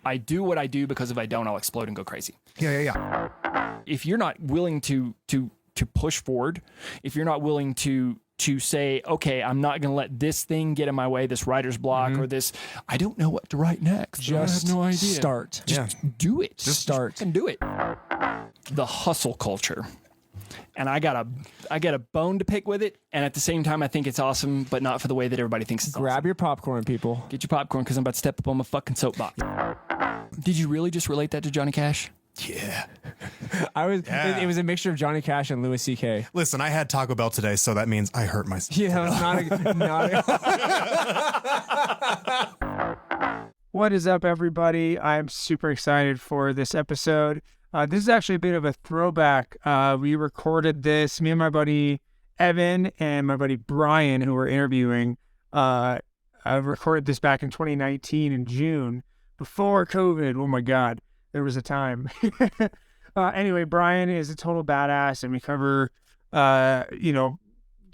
I do what I do because if I don't, I'll explode and go crazy. Yeah. If you're not willing to push forward, if you're not willing to say, okay, I'm not going to let this thing get in my way, this writer's block or this, I don't know what to write next. Just I have no idea. start. Just do it. Just start. And do it. The hustle culture. And I got a bone to pick with it, and at the same time, I think it's awesome, but not for the way that everybody thinks it's Grab awesome. your popcorn, people. Get your popcorn, because I'm about to step up on my fucking soapbox. Did you really just relate that to Johnny Cash? Yeah. It was a mixture of Johnny Cash and Louis C.K. Listen, I had Taco Bell today, so that means I hurt myself. Yeah, that was not a What is up, everybody? I'm super excited for this episode. This is actually a bit of a throwback. We recorded this, me and my buddy Evan and my buddy Brian, who we're interviewing. I recorded this back in 2019 in June, before COVID. Oh my God, there was a time. Anyway, Brian is a total badass, and we cover,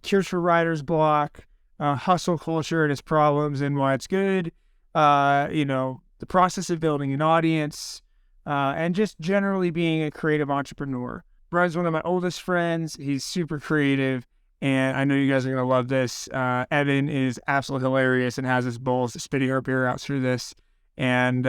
cures for writer's block, hustle culture and its problems and why it's good, the process of building an audience, and just generally being a creative entrepreneur. Brian's one of my oldest friends. He's super creative, and I know you guys are going to love this. Evan is absolutely hilarious and has his bowls spitting our beer out through this. And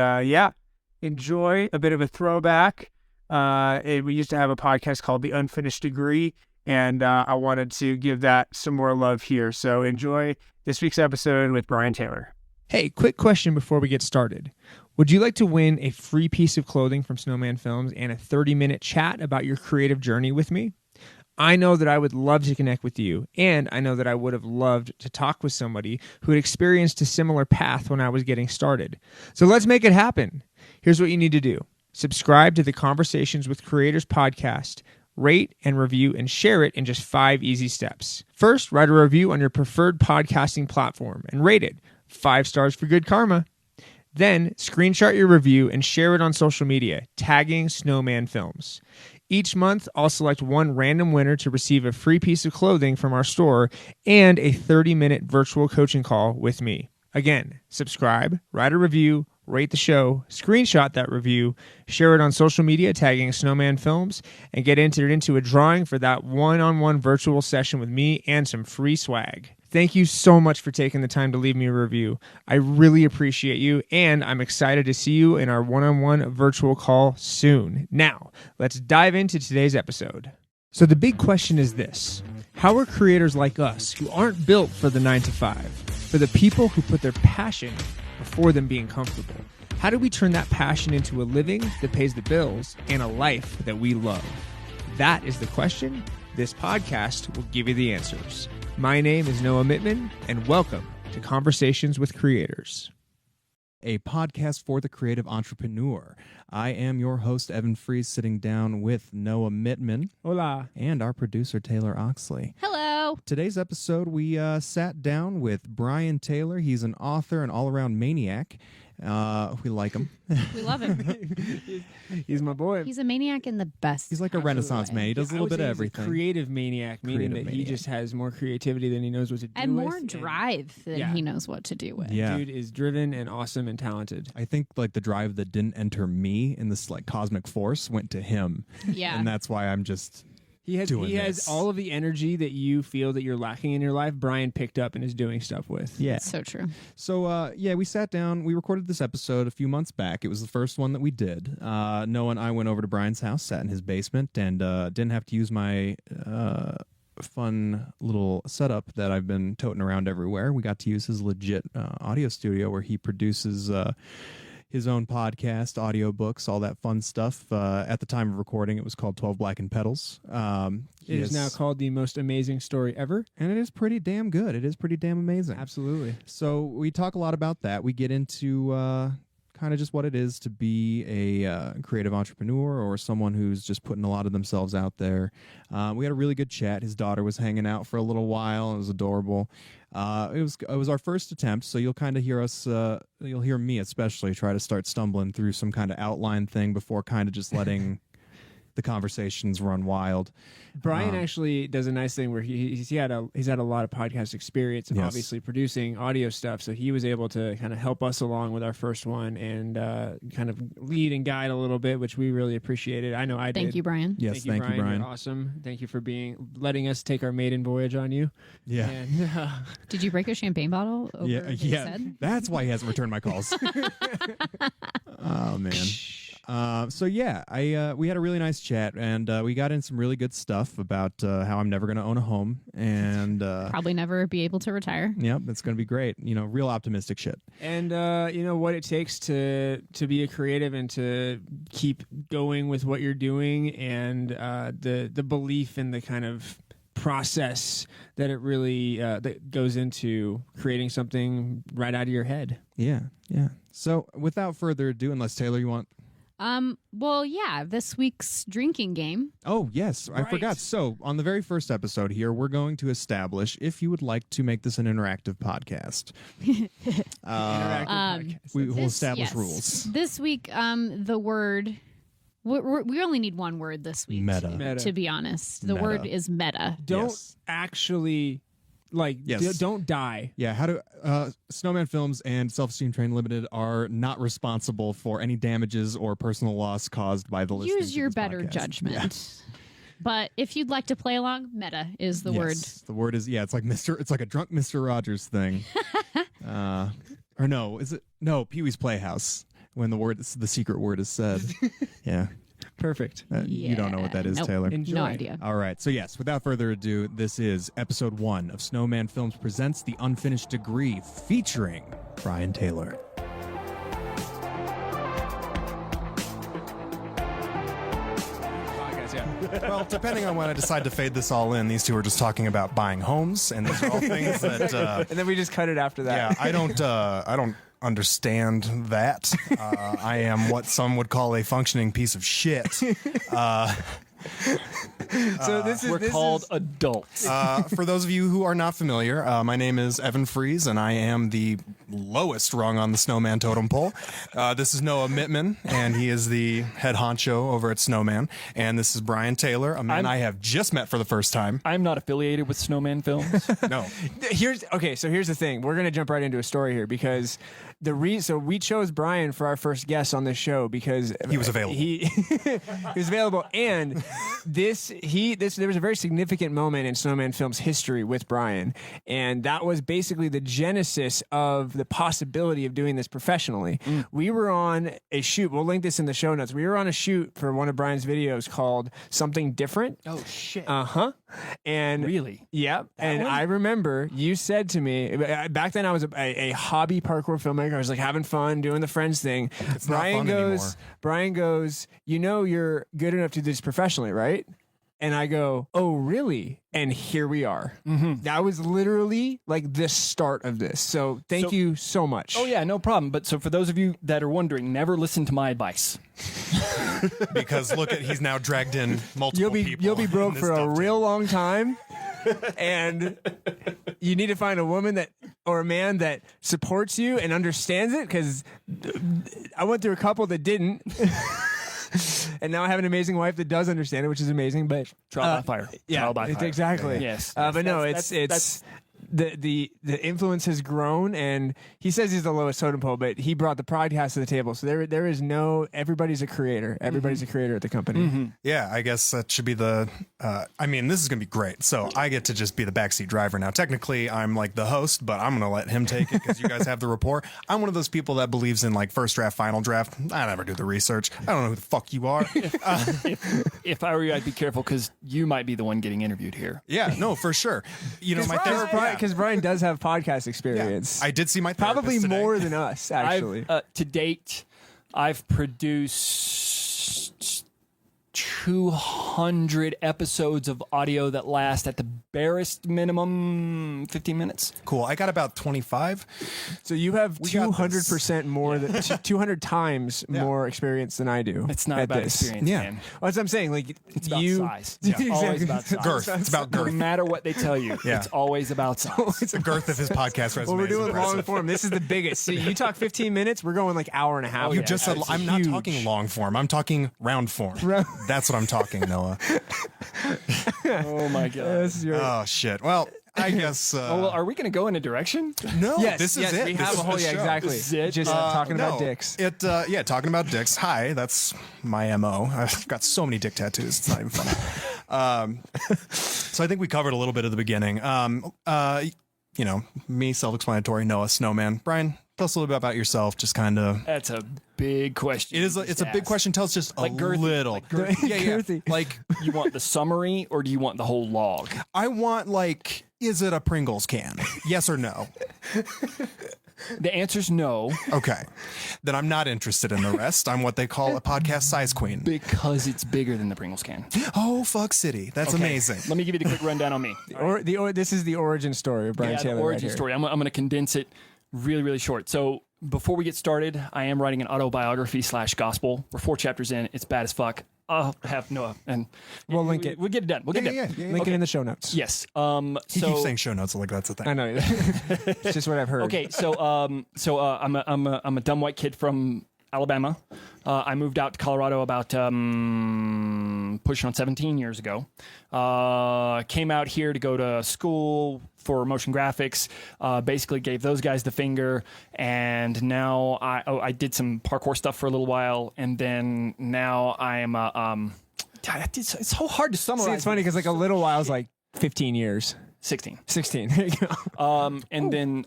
enjoy a bit of a throwback. We used to have a podcast called The Unfinished Degree, and I wanted to give that some more love here. So enjoy this week's episode with Brian Taylor. Hey, quick question before we get started. Would you like to win a free piece of clothing from Snowman Films and a 30-minute chat about your creative journey with me? I know that I would love to connect with you, and I know that I would have loved to talk with somebody who had experienced a similar path when I was getting started. So let's make it happen. Here's what you need to do. Subscribe to the Conversations with Creators podcast, rate and review, and share it in just 5 easy steps. First, write a review on your preferred podcasting platform and rate it. 5 stars for good karma. Then, screenshot your review and share it on social media, tagging Snowman Films. Each month, I'll select one random winner to receive a free piece of clothing from our store and a 30-minute virtual coaching call with me. Again, subscribe, write a review, rate the show, screenshot that review, share it on social media, tagging Snowman Films, and get entered into a drawing for that one-on-one virtual session with me and some free swag. Thank you so much for taking the time to leave me a review. I really appreciate you, and I'm excited to see you in our one-on-one virtual call soon. Now, let's dive into today's episode. So the big question is this: how are creators like us, who aren't built for the 9-to-5, for the people who put their passion before them being comfortable, how do we turn that passion into a living that pays the bills and a life that we love? That is the question. This podcast will give you the answers. My name is Noah Mittman, and welcome to Conversations with Creators, A podcast for the creative entrepreneur. I am your host, Evan Fries, sitting down with Noah Mittman. Hola. And our producer, Taylor Oxley. Hello. Today's episode, we sat down with Brian Taylor. He's an author and all-around maniac. We like him. We love him. He's my boy. He's a maniac in the best. He's like a Renaissance man. He does a little bit of everything. Creative maniac, meaning Creative that he maniac. just has more creativity than he knows what to do and with. more drive than he knows what to do with. Yeah. Dude is driven and awesome and talented. I think like the drive that didn't enter me in this like cosmic force went to him. Yeah. And that's why I'm just He has this. all of the energy that you feel that you're lacking in your life. Brian picked up and is doing stuff with. yeah. So true. So, we sat down. We recorded this episode a few months back. It was the first one that we did. Noah and I went over to Brian's house, sat in his basement, and didn't have to use my fun little setup that I've been toting around everywhere. We got to use his legit audio studio where he produces his own podcast, audiobooks, all that fun stuff. At the time of recording, it was called 12 Blackened Petals. It is now called The Most Amazing Story Ever. And it is pretty damn good. It is pretty damn amazing. Absolutely. So we talk a lot about that. We get into kind of just what it is to be a creative entrepreneur or someone who's just putting a lot of themselves out there. We had a really good chat. His daughter was hanging out for a little while. It was adorable. It was our first attempt, so you'll kind of hear us, you'll hear me especially try to start stumbling through some kind of outline thing before kind of just letting the conversations run wild. Brian actually does a nice thing where he's had a lot of podcast experience and Yes. obviously producing audio stuff, so he was able to kind of help us along with our first one and kind of lead and guide a little bit, which we really appreciated. I know I did. Thank you, Brian. Yes, thank you, Brian. You're awesome. Thank you for letting us take our maiden voyage on you. Yeah. And, Did you break a champagne bottle over Yeah, what yeah. you said? That's why he hasn't returned my calls. Oh man. So yeah, we had a really nice chat, and we got in some really good stuff about how I'm never going to own a home, and Probably never be able to retire. yep, it's going to be great. Real optimistic shit. And what it takes to be a creative and to keep going with what you're doing, and the belief in the kind of process that it really that goes into creating something right out of your head. Yeah, yeah. So without further ado, unless Taylor, you want? Well, yeah, this week's drinking game. Oh yes, I forgot. So on the very first episode here, we're going to establish if you would like to make this an interactive podcast. Interactive podcast. We will This- establish yes. rules. This week, the word. We only need one word this week. Meta. Meta. To be honest, the Meta. word is meta. Don't Yes. actually Yes. don't die. Yeah, how do Snowman Films and Self Esteem Train Limited are not responsible for any damages or personal loss caused by the listening Use to your this better podcast. judgment. But if you'd like to play along, meta is the word. Yes, the word is it's like a drunk Mr. Rogers thing. Or no, is it no Pee-wee's Playhouse when the secret word is said. Yeah. Perfect. You don't know what that is, Nope. Taylor. Enjoy. No idea. All right. So, yes, without further ado, this is episode 1 of Snowman Films Presents The Unfinished Degree, featuring Brian Taylor. Podcast, yeah. Well, depending on when I decide to fade this all in, these two are just talking about buying homes, and these are all things that, And then we just cut it after that. yeah, I don't understand that. I am what some would call a functioning piece of shit. So this is We're called adults. For those of you who are not familiar, my name is Evan Fries, and I am the lowest rung on the Snowman totem pole. This is Noah Mittman, and he is the head honcho over at Snowman. And this is Brian Taylor, a man I have just met for the first time. I'm not affiliated with Snowman Films. No. Here's the thing. We're gonna jump right into a story here because so we chose Brian for our first guest on this show because He was available. He was available, and there was a very significant moment in Snowman Films history with Brian, and that was basically the genesis of the possibility of doing this professionally. We were on a shoot. We'll link this in the show notes. We were on a shoot for one of Brian's videos called Something Different. Oh shit! And Really? yeah. And I remember you said to me back then I was a hobby parkour filmmaker. I was like having fun doing the Friends thing. It's not fun anymore. Brian goes, you're good enough to do this professionally, right? And I go, oh, really? And here we are. That was literally like the start of this. So thank you so much. Oh yeah, no problem. But so for those of you that are wondering, never listen to my advice. Because he's now dragged in multiple people. You'll be in broke this for a dovetail. real long time. And you need to find a woman or a man that supports you and understands it, because I went through a couple that didn't. And now I have an amazing wife that does understand it, which is amazing. But Trial by fire. yeah, Trial by fire. exactly. Yes. But no, That's- it's the influence has grown, and he says he's the lowest totem pole, but he brought the podcast to the table. So there is everybody's a creator. Everybody's a creator at the company. Yeah, I guess that should be this is going to be great. So I get to just be the backseat driver now. Technically, I'm like the host, but I'm going to let him take it because you guys have the rapport. I'm one of those people that believes in like first draft, final draft. I never do the research. I don't know who the fuck you are. If I were you, I'd be careful because you might be the one getting interviewed here. Yeah, no, for sure. You know, my therapist. Because Brian does have podcast experience. I did see my therapist Probably today. more than us, actually. To date, I've produced 200 episodes of audio that last at the barest minimum 15 minutes. Cool. I got about 25. So you have We got this. 200% more than 200 times more experience than I do. It's not at about this. experience, Yeah. man. Well, that's what I'm saying. Like It's about you, size. Yeah. It's always about size. Girth. It's about No girth. matter what they tell you, Yeah. it's always about size. It's the girth of his podcast resume. Well, we're is doing impressive. long form. This is the biggest. See, you talk 15 minutes, we're going like hour and a half. You yeah, just said it's I'm not huge. talking long form. I'm talking round form. That's what I'm talking, Noah. Oh my god. Oh shit. Well, I guess. Oh, well, are we going to go in a direction? No, Yes, this is yes, it. we This have is a whole the show. exactly. This is it? Just talking about dicks. Talking about dicks. Hi, that's my MO. I've got so many dick tattoos. It's not even funny. So I think we covered a little bit at the beginning. Me, self-explanatory. Noah, snowman. Brian, tell us a little bit about yourself. Just kind of. That's a big question. It is. It's a big question. Tell us just Like a girthy, little. like girthy. Yeah. Girthy. Like You want the summary or do you want the whole log? I want like. Is it a Pringles can? Yes or no? The answer's no, Okay. Then I'm not interested in the rest. I'm what they call a podcast size queen. because it's bigger than the Pringles can. Oh, fuck city. That's Okay, amazing. Let me give you the quick rundown on me. This is the origin story of Brian Yeah, Taylor. the origin right here. story. I'm going to condense it really, really short. So before we get started, I am writing an autobiography / gospel. We're 4 chapters in. It's bad as fuck. I'll have Noah and We'll link it. We'll get it done. We'll get it done. Link it in the show notes. Yes. He keeps saying show notes like that's a thing. I know. It's just what I've heard. Okay, so I'm a dumb white kid from Alabama. I moved out to Colorado about pushing on 17 years ago. Came out here to go to school for motion graphics. Basically gave those guys the finger, and now I did some parkour stuff for a little while, and then now I am it's so hard to summarize. See, it's funny because like a little while is like 15 years. 16. 16. There you go. And then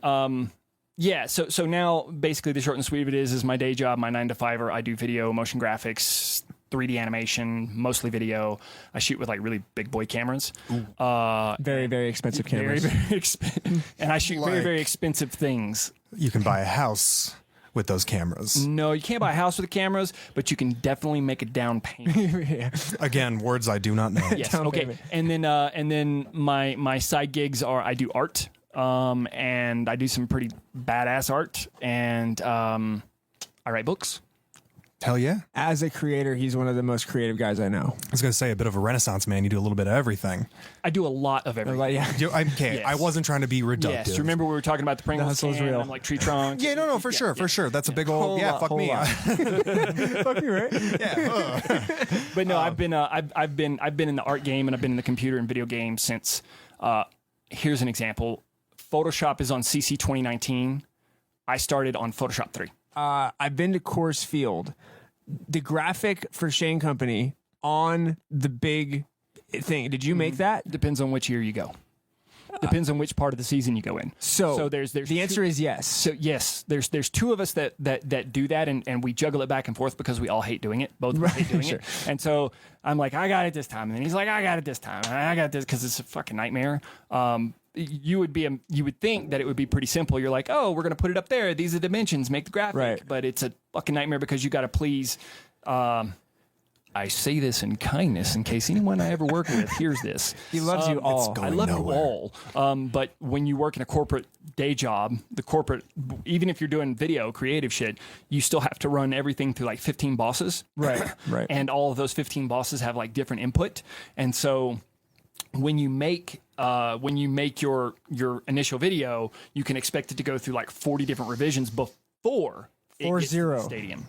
yeah, so now basically the short and sweet of it is my day job, my 9 to 5er. I do video, motion graphics, 3D animation, mostly video. I shoot with like really big boy cameras. Very, very expensive cameras. Very expensive. And I shoot very, Like- very expensive things. You can buy a house with those cameras. No, you can't buy a house with the cameras, but you can definitely make a down payment. Yeah. Again, words I do not know. Yes. Down Okay. payment. And then my side gigs are I do art, and I do some pretty badass art, and I write books. Hell yeah. As a creator, he's one of the most creative guys I know. I was going to say a bit of a renaissance man. You do a little bit of everything. I do a lot of everything. Like, yeah. Okay, Yes. I wasn't trying to be reductive. Yes, remember we were talking about the Pringles hustle's can, real. and like tree trunks. Yeah, no, for sure, for sure. That's a big old, Whole yeah, lot, fuck whole me. lot. Fuck you, right? Yeah. But no, I've been in the art game, and I've been in the computer and video game since. Here's an example: Photoshop is on CC 2019. I started on Photoshop 3. I've been to Coors Field. The graphic for Shane Company on the big thing. Did you make that? Depends on which year you go. Depends on which part of the season you go in. So there's the answer is yes. So yes, there's 2 of us that do that, and we juggle it back and forth because we all hate doing it. Both of us hate doing sure. it. And so I'm like, I got it this time, and then he's like, I got it this time, and I got this because it's a fucking nightmare. You would think that it would be pretty simple. You're like, oh, we're gonna put it up there. These are the dimensions. Make the graphic. Right. But it's a fucking nightmare because you got to please. I say this in kindness in case anyone I ever work with hears this. He loves you all. going I love nowhere. you all. But when you work in a corporate day job, even if you're doing video creative shit, you still have to run everything through like 15 bosses. Right, right. And all of those 15 bosses have like different input. And so when you make your initial video, you can expect it to go through like 40 different revisions before it gets to the 40. stadium.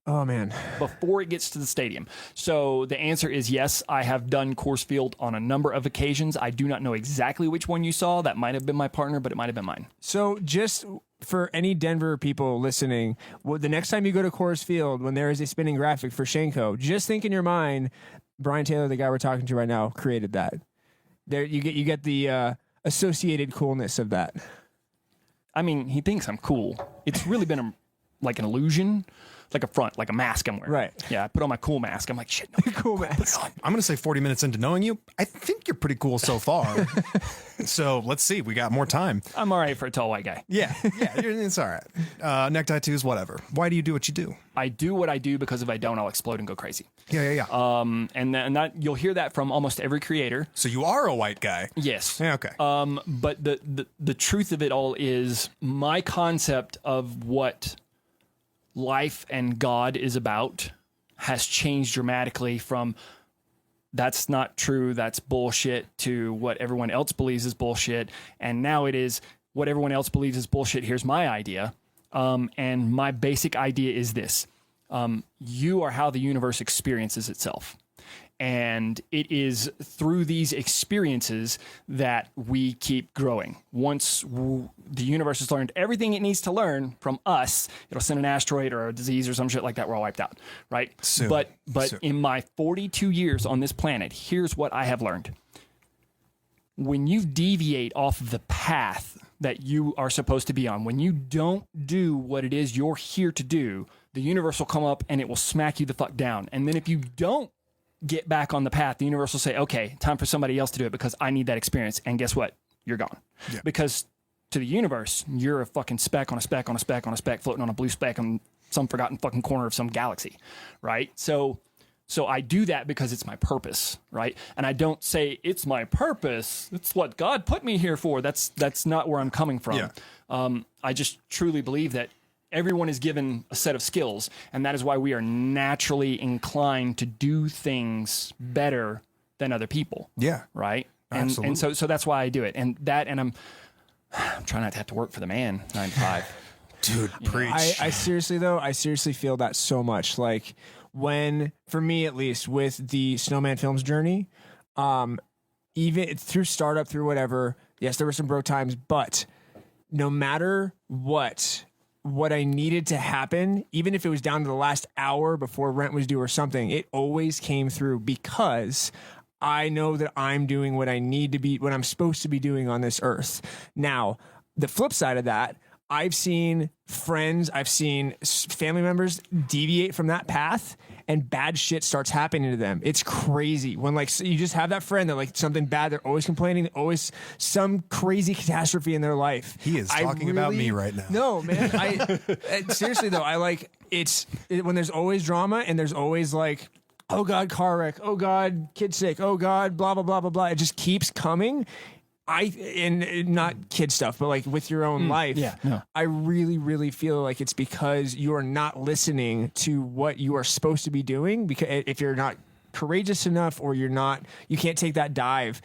Oh man. Before it gets to the stadium. So the answer is yes, I have done Coors Field on a number of occasions. I do not know exactly which one you saw. That might have been my partner, but it might have been mine. So just for any Denver people listening, the next time you go to Coors Field, when there is a spinning graphic for Shenko, just think in your mind, Brian Taylor, the guy we're talking to right now, created that. There, you get the associated coolness of that. I mean, he thinks I'm cool. It's really been like an illusion, like a front, like a mask I'm wearing. Right. Yeah, I put on my cool mask. I'm like, shit, no, Cool man. I'm going to say 40 minutes into knowing you, I think you're pretty cool so far. So let's see. We got more time. I'm all right for a tall white guy. Yeah. It's all right. Neck tattoos, whatever. Why do you do what you do? I do what I do because if I don't, I'll explode and go crazy. Yeah. And that you'll hear that from almost every creator. So you are a white guy. Yes. Yeah, okay. But the truth of it all is my concept of what life and God is about has changed dramatically from that's not true, that's bullshit, to what everyone else believes is bullshit. And now it is what everyone else believes is bullshit. Here's my idea. And my basic idea is this. You are how the universe experiences itself. And it is through these experiences that we keep growing. Once the universe has learned everything it needs to learn from us, it'll send an asteroid or a disease or some shit like that. We're all wiped out, right? Soon. But Soon. in my 42 years on this planet, here's what I have learned. When you deviate off of the path that you are supposed to be on, when you don't do what it is you're here to do, the universe will come up and it will smack you the fuck down. And then if you don't get back on the path, the universe will say, okay, time for somebody else to do it because I need that experience. And guess what? You're gone. Yeah. Because to the universe, you're a fucking speck on a speck on a speck on a speck floating on a blue speck on some forgotten fucking corner of some galaxy, right? So I do that because it's my purpose, right? And I don't say it's my purpose. It's what God put me here for. That's not where I'm coming from. Yeah. I just truly believe that everyone is given a set of skills, and that is why we are naturally inclined to do things better than other people. Yeah. Right? Absolutely. And so that's why I do it. And I'm trying not to have to work for the man 9 to 5. Dude, preach. I seriously feel that so much. Like when, for me at least, with the Snowman Films journey, even through startup, through whatever, yes, there were some broke times, but no matter what I needed to happen, even if it was down to the last hour before rent was due or something, it always came through because I know that I'm doing what I need to be, what I'm supposed to be doing on this earth. Now, the flip side of that, I've seen friends, I've seen family members deviate from that path and bad shit starts happening to them. It's crazy when like you just have that friend that like something bad, they're always complaining, always some crazy catastrophe in their life. He is talking about me right now. No, man. Seriously though, I like when there's always drama and there's always like, oh God, car wreck, oh God, kid sick, oh God, blah, blah, blah, blah, blah. It just keeps coming. And not kid stuff, but like with your own life, yeah, no. I really, really feel like it's because you are not listening to what you are supposed to be doing. Because if you're not courageous enough, or you can't take that dive,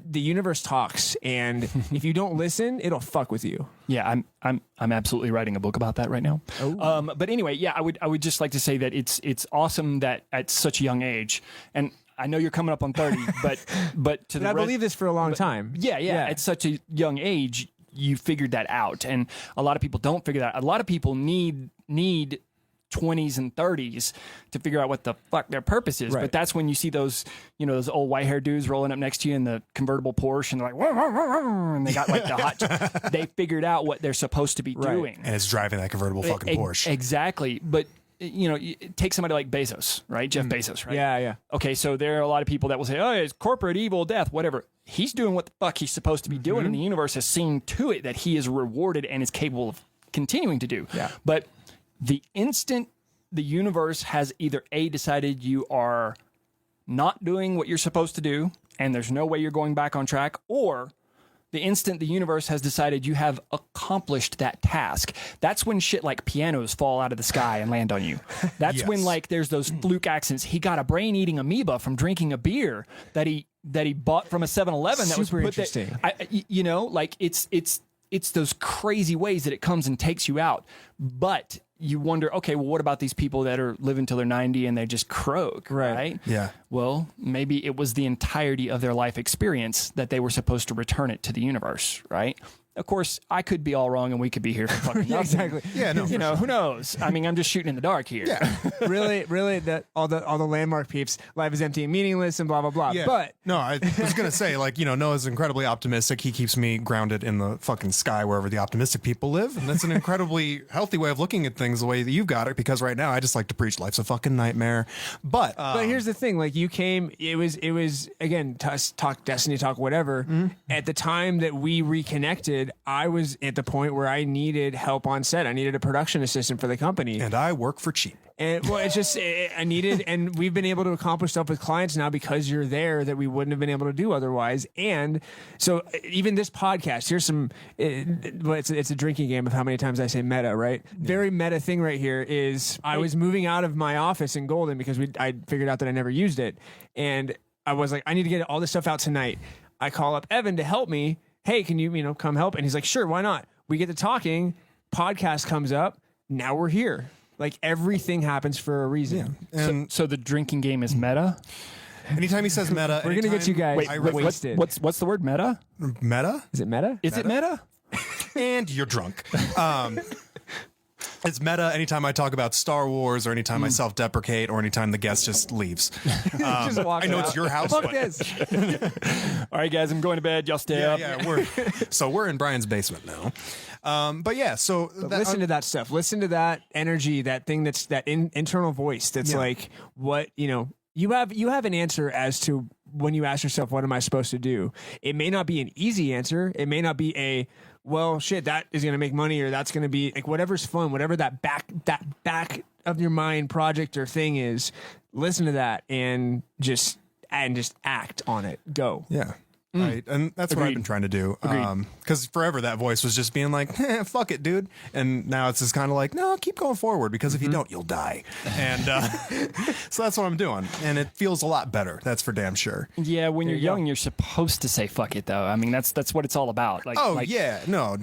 the universe talks, and if you don't listen, it'll fuck with you. Yeah, I'm absolutely writing a book about that right now. Oh. But anyway, yeah, I would just like to say that it's awesome that at such a young age, and I know you're coming up on 30, but to I believe this for a long time. Yeah, at such a young age, you figured that out, and a lot of people don't figure that out. A lot of people need 20s and 30s to figure out what the fuck their purpose is. Right. But that's when you see those old white haired dudes rolling up next to you in the convertible Porsche, and they're like, wah, wah, wah, wah, and they got like the hot. They figured out what they're supposed to be doing, And it's driving that convertible fucking Porsche. Exactly, but. Take somebody like Bezos, right? Jeff Bezos, right? Yeah. Okay, so there are a lot of people that will say, oh, it's corporate evil, death, whatever. He's doing what the fuck he's supposed to be doing, and the universe has seen to it that he is rewarded and is capable of continuing to do. Yeah. But the instant the universe has either A, decided you are not doing what you're supposed to do, and there's no way you're going back on track, or the instant the universe has decided you have accomplished that task, that's when shit like pianos fall out of the sky and land on you. That's Yes. when like there's those fluke accidents. He got a brain-eating amoeba from drinking a beer that he bought from a 7-Eleven that was Super put interesting. like it's those crazy ways that it comes and takes you out. But you wonder, okay, well, what about these people that are living till they're 90 and they just croak, right? Yeah. Well, maybe it was the entirety of their life experience that they were supposed to return it to the universe, right? Of course, I could be all wrong and we could be here for fucking nothing. Exactly. Yeah, no. Who knows? I mean, I'm just shooting in the dark here. Yeah. really, that all the landmark peeps, life is empty and meaningless and blah blah blah. Yeah. But no, I was gonna say, like, Noah's incredibly optimistic. He keeps me grounded in the fucking sky wherever the optimistic people live, and that's an incredibly healthy way of looking at things the way that you've got it. Because right now, I just like to preach life's a fucking nightmare. But here's the thing: like you came, it was again talk destiny, talk whatever. At the time that we reconnected, I was at the point where I needed help on set. I needed a production assistant for the company, and I work for cheap. And well, it's just I needed, and we've been able to accomplish stuff with clients now because you're there that we wouldn't have been able to do otherwise. And so even this podcast, here's some. It's a drinking game of how many times I say meta, right? Yeah. Very meta thing right here is I was moving out of my office in Golden because I figured out that I never used it, and I was like, I need to get all this stuff out tonight. I call up Evan to help me. Hey, can you come help? And he's like, sure, why not? We get to talking. Podcast comes up. Now we're here. Like everything happens for a reason. And so the drinking game is meta. Anytime he says meta, We're gonna get you guys Wait, wasted. what's the word meta? meta, Is it meta? Is it meta? and you're drunk. It's meta anytime I talk about Star Wars or anytime I self-deprecate or anytime the guest just leaves. Just walk I know out. it's your house. Fuck but- this. All right, guys, I'm going to bed. Y'all stay up. Yeah, we're in Brian's basement now. But yeah, so Listen to that stuff. Listen to that energy, that thing that's that internal voice that's like what, you have an answer as to when you ask yourself, what am I supposed to do? It may not be an easy answer. It may not be a, well, shit, that is going to make money, or that's going to be like whatever's fun, whatever that back of your mind project or thing is. Listen to that and just act on it. Go. Yeah. Right. And that's what I've been trying to do. Because forever that voice was just being like, fuck it, dude. And now it's just kind of like, no, keep going forward, because if you don't, you'll die. And so that's what I'm doing. And it feels a lot better. That's for damn sure. Yeah, when you're young, you're supposed to say fuck it, though. I mean, that's what it's all about. Like, Yeah. No.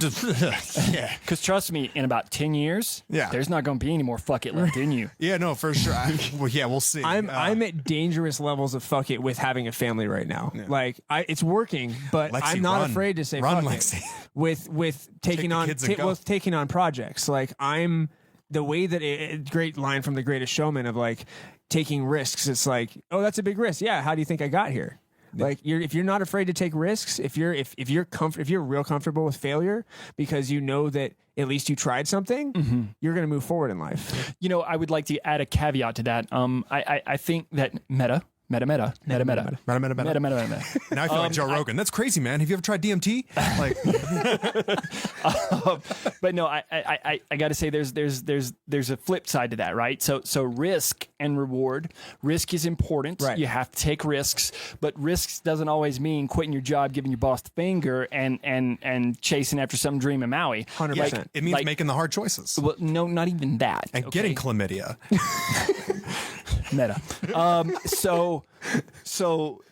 Yeah. Because trust me, in about 10 years, Yeah. there's not going to be any more fuck it left in you. Yeah, no, for sure. We'll see. I'm at dangerous levels of fuck it with having a family right now. Like it's working, but Lexi, I'm not run. afraid to say Run, fuck Lexi. it with taking the on kids and go. taking on projects. Like I'm the way that great line from The Greatest Showman of like taking risks. It's like, oh, that's a big risk. Yeah, how do you think I got here? Like if you're not afraid to take risks, if you're real comfortable with failure because you know that at least you tried something, you're going to move forward in life. I would like to add a caveat to that. I think that meta. Now I feel like Joe Rogan. That's crazy, man. Have you ever tried DMT? Like, But no, I got to say there's a flip side to that, right? So risk and reward. Risk is important. Right. You have to take risks, but risks doesn't always mean quitting your job, giving your boss the finger, and chasing after some dream in Maui. 100%. it means making the hard choices Well, no, not even that. and okay? getting chlamydia. Meta. So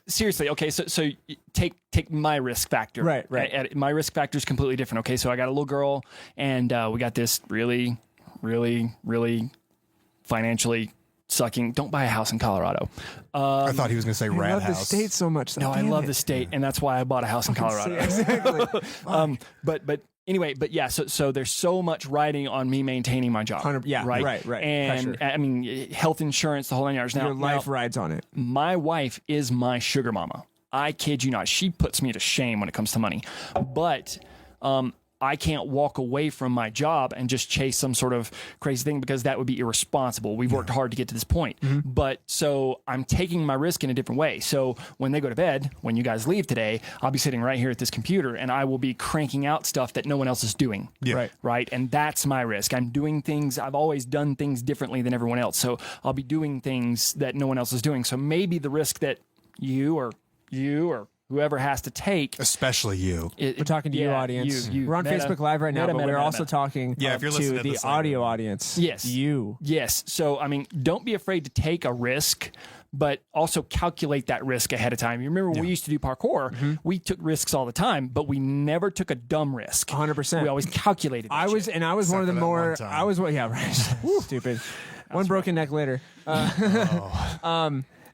seriously, okay. So take my risk factor. Right. My risk factor is completely different. Okay, so I got a little girl, and we got this really, really, really financially sucking. Don't buy a house in Colorado. I thought he was going to say I rat love house. the state so much. No, I love the state, and that's why I bought a house in Colorado. Exactly. But anyway, yeah. So there's so much riding on me maintaining my job. 100 yeah, right. And Pressure. I mean, health insurance, the whole 9 yards. Now, Your life rides on it. my wife is my sugar mama. I kid you not. She puts me to shame when it comes to money. But I can't walk away from my job and just chase some sort of crazy thing, because that would be irresponsible. We've worked hard to get to this point. But so I'm taking my risk in a different way. So when they go to bed, when you guys leave today, I'll be sitting right here at this computer, and I will be cranking out stuff that no one else is doing. Yeah. Right. And that's my risk. I'm doing things. I've always done things differently than everyone else. So I'll be doing things that no one else is doing. So maybe the risk that you or whoever has to take. Especially you. We're talking to you, audience. You. We're on Meta. Facebook Live right now, Meta, but meta, we're meta, also meta. talking Yeah, if you're listening to to the this later. audio audience. Yes. You. Yes. So, I mean, don't be afraid to take a risk, but also calculate that risk ahead of time. You remember when we used to do parkour, we took risks all the time, but we never took a dumb risk. 100%. We always calculated that I was shit. one of Except the for that more. one time. I was what? Yeah, right. Stupid. One broken neck later.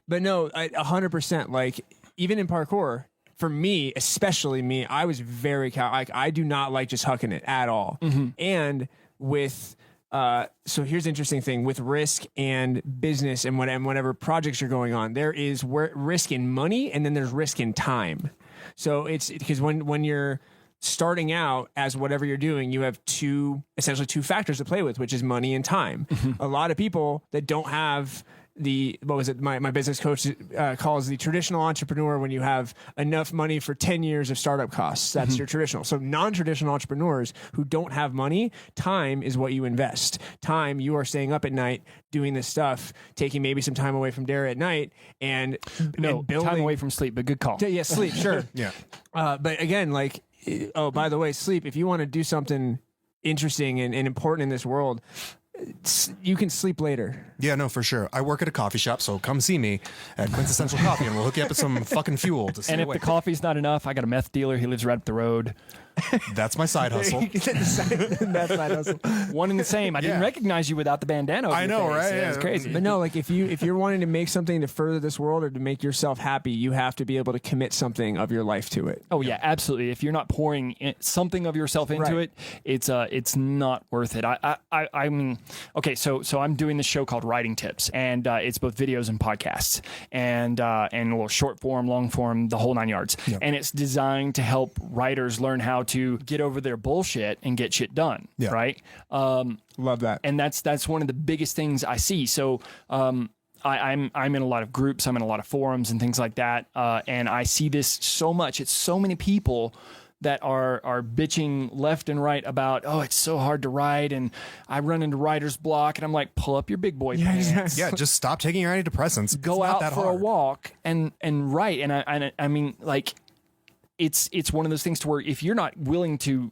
But no, 100%. Like even in parkour, for me, especially me, I was very like I do not like just hucking it at all. And with so here's the interesting thing with risk and business and whatever projects are going on, there is risk in money and then there's risk in time. So it's because when you're starting out as whatever you're doing, you have essentially two factors to play with, which is money and time. A lot of people that don't have my business coach calls the traditional entrepreneur, when you have enough money for 10 years of startup costs. That's your traditional. So non-traditional entrepreneurs who don't have money, time is what you invest. Time, you are staying up at night doing this stuff, taking maybe some time away from Dara at night and building time away from sleep, but good call. Yeah, sleep, sure. Yeah. But again, like, oh, by the way, sleep, if you want to do something interesting and important in this world, you can sleep later. Yeah, no, for sure. I work at a coffee shop, so come see me at Quintessential Coffee, and we'll hook you up with some fucking fuel to stay And if awake. the coffee's not enough, I got a meth dealer. He lives right up the road. That's my side hustle. That's side hustle. One and the same. I didn't Yeah. recognize you without the bandana. Over I your know, face. right? Yeah, it's Yeah. crazy. But no, like if you're wanting to make something to further this world or to make yourself happy, you have to be able to commit something of your life to it. Oh yeah, absolutely. If you're not pouring something of yourself into Right. it, it's not worth it. I mean, okay, so I'm doing this show called Writing Tips, and it's both videos and podcasts, and a little short form, long form, the whole 9 yards. And it's designed to help writers learn how to get over their bullshit and get shit done. Yeah. Right. Love that. And that's one of the biggest things I see. So I'm in a lot of groups, I'm in a lot of forums and things like that, and I see this so much. It's so many people that are bitching left and right about, oh, it's so hard to write, and I run into writer's block, and I'm like, pull up your big boy pants. Yeah, just stop taking your antidepressants. Go It's not out that for hard. a walk and write. And I mean, like, it's one of those things to where if you're not willing to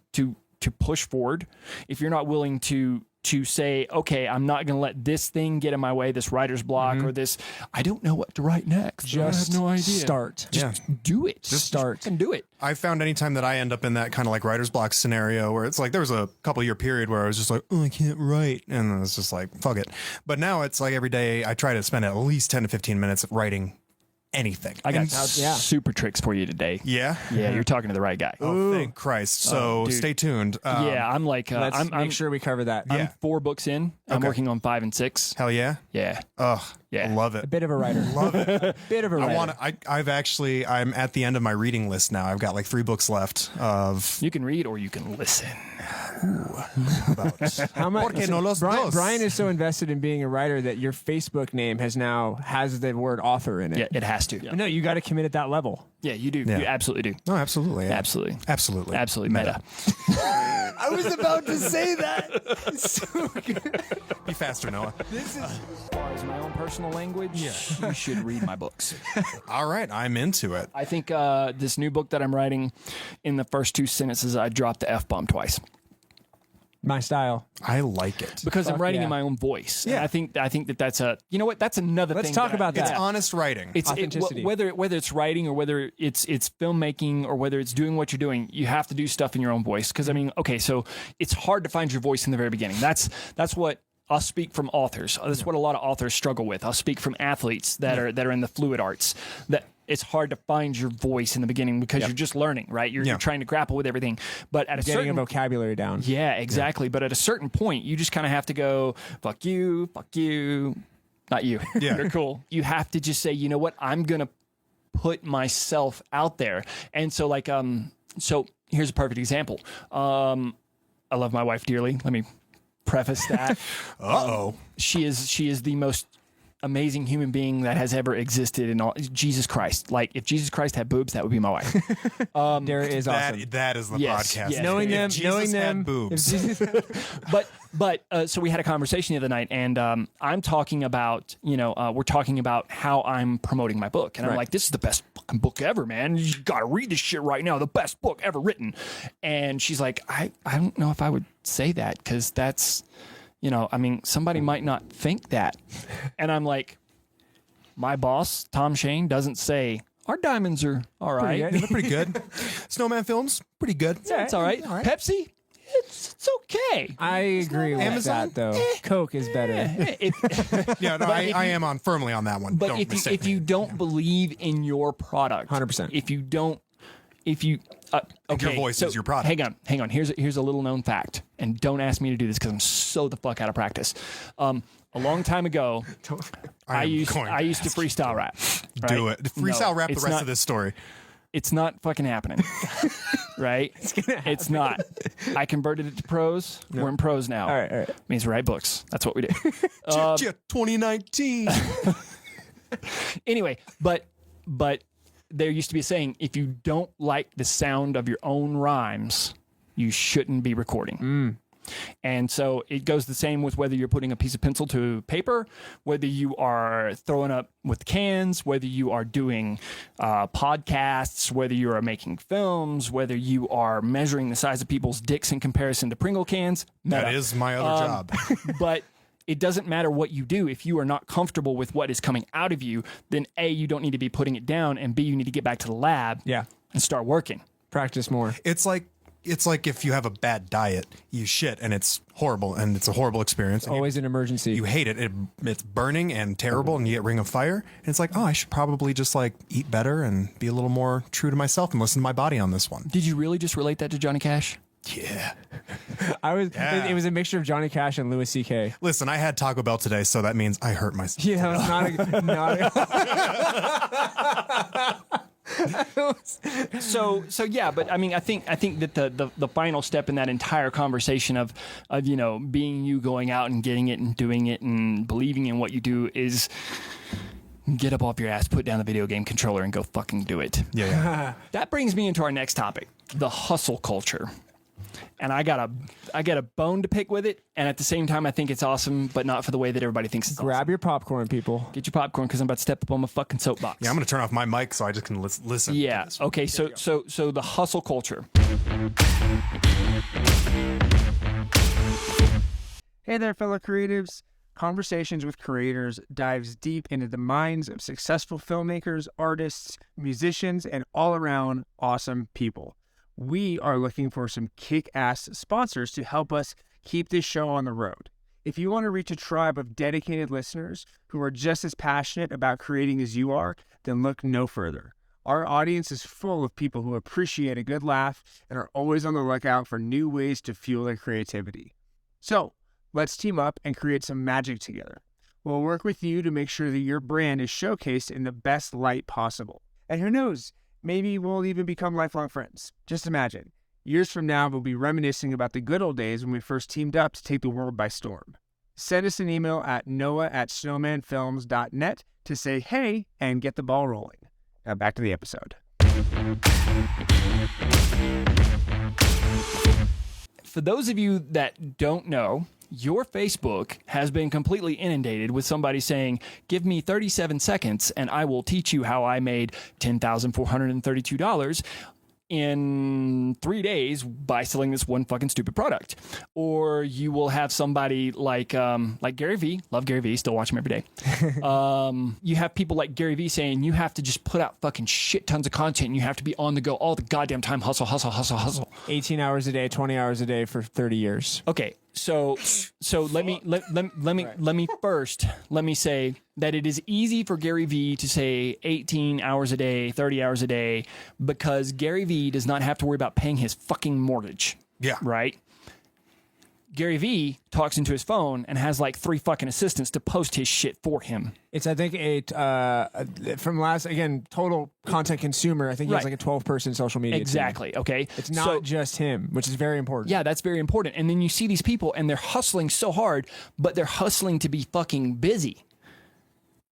push forward, if you're not willing to say, okay, I'm not going to let this thing get in my way, this writer's block or this, I don't know what to write next. Just I have no idea. start. Just do it. Just start. and do it. I found anytime that I end up in that kind of like writer's block scenario where it's like there was a couple year period where I was just like, oh, I can't write. And then it's just like, fuck it. But now it's like every day I try to spend at least 10 to 15 minutes writing anything. I got And- super tricks for you today. yeah. Yeah, you're talking to the right guy. Oh, thank Christ. So dude. stay tuned. Yeah, I'm like, Let's I'm make sure we cover that. I'm Yeah. 4 books in. I'm Okay. working on 5 and 6. Hell yeah. Yeah. Ugh. Yeah. I love A it. bit of a writer. Love it. Bit of a writer. I'm at the end of my reading list now. I've got like 3 books left of You can read or you can listen. How much? Porque no los Brian, dos. Brian is so invested in being a writer that your Facebook name has the word author in it. Yeah, it has to. No, you got to commit at that level. Yeah, you do. Yeah. You absolutely do. No, absolutely. Yeah. Absolutely. Absolutely. Absolutely meta. I was about to say that. Be faster, Noah. As far as my own personal language, you should read my books. All right. I'm into it. I think this new book that I'm writing, in the first 2 sentences, I dropped the F-bomb twice My style. I like it. because I'm Fuck writing yeah. in my own voice. Yeah. And I think that's a, you know what? That's another Let's thing. talk about It's that. honest writing. Authenticity. Whether it's writing or whether it's filmmaking or whether it's doing what you're doing, you have to do stuff in your own voice. Because I mean, okay, so it's hard to find your voice in the very beginning. That's what I'll speak from authors. That's what a lot of authors struggle with. I'll speak from athletes that are in the fluid arts. That it's hard to find your voice in the beginning because you're just learning, right? You're trying to grapple with everything. But at a Getting a certain vocabulary down. yeah, exactly. But at a certain point, you just kind of have to go, fuck you, not you. Yeah. You're cool. You have to just say, you know what? I'm going to put myself out there. And so like, so here's a perfect example. I love my wife dearly. Let me preface that. Uh-oh. She is the most amazing human being that has ever existed in all. Jesus Christ. Like if Jesus Christ had boobs, that would be my wife. Dare is awesome. That is the Yes, podcast. yes. Knowing If them, Jesus knowing had them. boobs. But so we had a conversation the other night, and I'm talking about, we're talking about how I'm promoting my book, and I'm Right. like, this is the best fucking book ever, man. You got to read this shit right now. The best book ever written. And she's like, I don't know if I would say that because that's, I mean, somebody might not think that. And I'm like, my boss, Tom Shane, doesn't say our diamonds are all right. good. They're pretty good. Snowman Films, pretty good. Yeah, it's all right. Pepsi, it's okay. I agree with Amazon? that, though. Coke is better. Yeah, no, I am on firmly on that one. But Don't mistake if me. you don't believe in your product, 100%. If you okay, your voice so is your product. Hang on. Here's a little known fact, and don't ask me to do this because I'm so the fuck out of practice. A long time ago, I am used going to to ask freestyle rap. Right? do it. Freestyle rap the it's rest not- of this story. It's not fucking happening, right? It's not. I converted it to prose. We're in prose now. All right. Means write books. That's what we do. 2019. Anyway, but there used to be a saying, if you don't like the sound of your own rhymes, you shouldn't be recording. And so it goes the same with whether you're putting a piece of pencil to paper, whether you are throwing up with cans, whether you are doing podcasts, whether you are making films, whether you are measuring the size of people's dicks in comparison to Pringle cans. That Meta. is my other job. But it doesn't matter what you do. If you are not comfortable with what is coming out of you, then A, you don't need to be putting it down, and B, you need to get back to the lab Yeah. and start working. Practice more. It's like it's like if you have a bad diet, you shit and it's horrible and it's a horrible experience. And Always an emergency. you hate it. It's burning and terrible and you get Ring of Fire. And it's like, oh, I should probably just like eat better and be a little more true to myself and listen to my body on this one. Did you really just relate that to Johnny Cash? Yeah. It was a mixture of Johnny Cash and Louis C.K. Listen, I had Taco Bell today, so that means I hurt myself. Yeah, that was So yeah, but I mean, I think that the final step in that entire conversation of being you, going out and getting it and doing it and believing in what you do is get up off your ass, put down the video game controller, and go fucking do it. Yeah. That brings me into our next topic, the hustle culture. And I got a bone to pick with it, and at the same time, I think it's awesome, but not for the way that everybody thinks it's Grab your popcorn, people. Get your popcorn, because I'm about to step up on my fucking soapbox. Yeah, I'm going to turn off my mic so I just can listen. Yeah. Okay. So the hustle culture. Hey there, fellow creatives. Conversations with Creators dives deep into the minds of successful filmmakers, artists, musicians, and all-around awesome people. We are looking for some kick-ass sponsors to help us keep this show on the road. If you want to reach a tribe of dedicated listeners who are just as passionate about creating as you are, then look no further. Our audience is full of people who appreciate a good laugh and are always on the lookout for new ways to fuel their creativity. So, let's team up and create some magic together. We'll work with you to make sure that your brand is showcased in the best light possible. And who knows, maybe we'll even become lifelong friends. Just imagine, years from now, we'll be reminiscing about the good old days when we first teamed up to take the world by storm. Send us an email at noah@snowmanfilms.net to say hey and get the ball rolling. Now back to the episode. For those of you that don't know, your Facebook has been completely inundated with somebody saying, give me 37 seconds and I will teach you how I made $10,432 in 3 days by selling this one fucking stupid product. Or you will have somebody like Gary Vee, love Gary Vee, still watch him every day. You have people like Gary Vee saying you have to just put out fucking shit tons of content and you have to be on the go all the goddamn time, hustle, hustle, hustle, hustle. 18 hours a day, 20 hours a day for 30 years. Okay. So let me first say that it is easy for Gary Vee to say 18 hours a day, 30 hours a day, because Gary Vee does not have to worry about paying his fucking mortgage. Yeah. Right? Gary Vee talks into his phone and has like 3 fucking assistants to post his shit for him. It's, I think, total content consumer. I think he has like a 12-person social media Exactly. team. Okay. It's not just him, which is very important. Yeah, that's very important. And then you see these people and they're hustling so hard, but they're hustling to be fucking busy.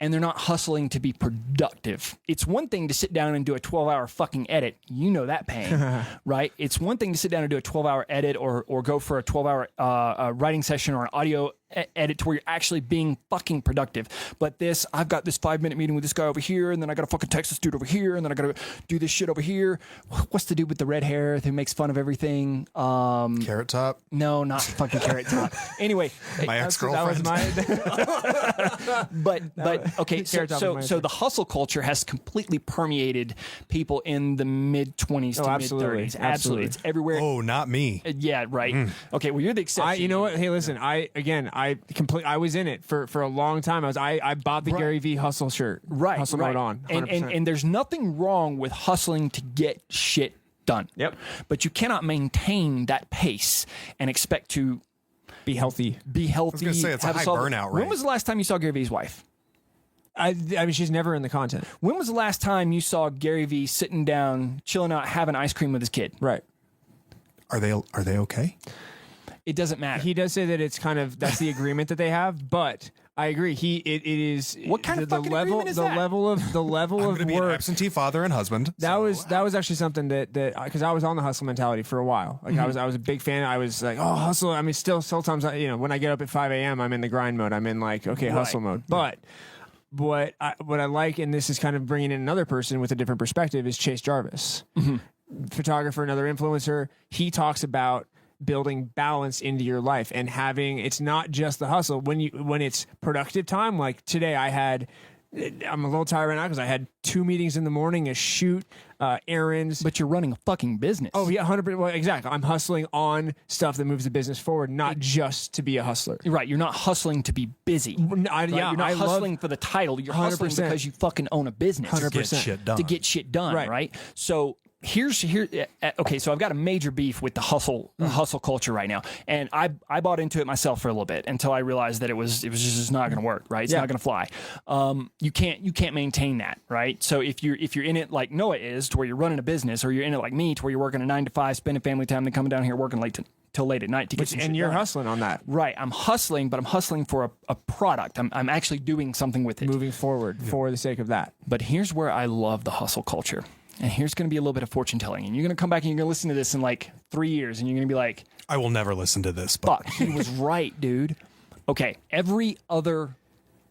And they're not hustling to be productive. It's one thing to sit down and do a 12-hour fucking edit. You know that pain, right? It's one thing to sit down and do a 12-hour edit or go for a 12-hour writing session or an audio edit to where you're actually being fucking productive. But this, I've got this 5-minute meeting with this guy over here, and then I got to fucking text this dude over here, and then I got to do this shit over here. What's the dude with the red hair who makes fun of everything? Carrot Top? No, not fucking Carrot Top. Anyway. My ex-girlfriend. But okay, so the hustle culture has completely permeated people in the mid-20s to mid-30s. Absolutely. It's everywhere. Oh, not me. Yeah, right. Okay, well, you're the exception. You know what? Hey, listen, I was in it for a long time. I bought the Gary Vee hustle shirt. Right. Hustle mode on. 100%. And there's nothing wrong with hustling to get shit done. Yep. But you cannot maintain that pace and expect to be healthy. I was going to say, it's a high burnout rate. When was the last time you saw Gary Vee's wife? I mean, she's never in the content. When was the last time you saw Gary Vee sitting down, chilling out, having ice cream with his kid? Right. Are they okay? It doesn't matter. He does say that it's kind of, that's the agreement that they have, but I agree. It is what kind of fucking agreement is that? The level of I'm going to be an work. absentee father and husband. That was actually something that because I was on the hustle mentality for a while. Like I was a big fan. I was like, oh, hustle. I mean, still sometimes when I get up at 5 a.m. I'm in the grind mode. I'm in like hustle mode. But what I like, and this is kind of bringing in another person with a different perspective, is Chase Jarvis, photographer, another influencer. He talks about building balance into your life and having, it's not just the hustle when it's productive time. Like today I had I'm a little tired right now because I had 2 meetings in the morning, a shoot, errands. But you're running a fucking business. Oh yeah, 100%. Well, exactly. I'm hustling on stuff that moves the business forward, not just to be a hustler. Right. You're not hustling to be busy. Yeah, You're not hustling for the title. You're hustling 100%. because you fucking own a business. 100%. To get shit done, Right. right? So okay, so I've got a major beef with the hustle culture right now, and I bought into it myself for a little bit until I realized that it was just not going to work, right? It's not going to fly. You can't maintain that, right? So if you're in it like Noah is, to where you're running a business, or you're in it like me, to where you're working a 9 to 5, spending family time, then coming down here working till late at night to get some shit And you're done. hustling on that. Right, I'm hustling, but I'm hustling for a product. I'm actually doing something with it. Moving forward for the sake of that. But here's where I love the hustle culture. And here's going to be a little bit of fortune telling. And you're going to come back and you're going to listen to this in like 3 years. And you're going to be like, I will never listen to this. But fuck, he was right, dude. Okay, every other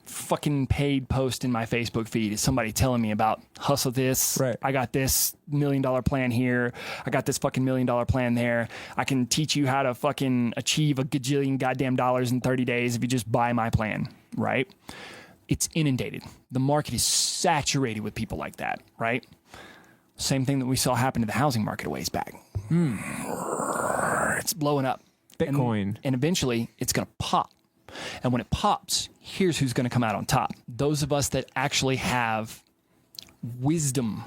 fucking paid post in my Facebook feed is somebody telling me about hustle this. Right. I got this $1 million plan here. I got this fucking $1 million plan there. I can teach you how to fucking achieve a gajillion goddamn dollars in 30 days if you just buy my plan, right? It's inundated. The market is saturated with people like that, right? Same thing that we saw happen to the housing market a ways back. It's blowing up. Bitcoin. And eventually it's going to pop. And when it pops, here's who's going to come out on top. Those of us that actually have wisdom.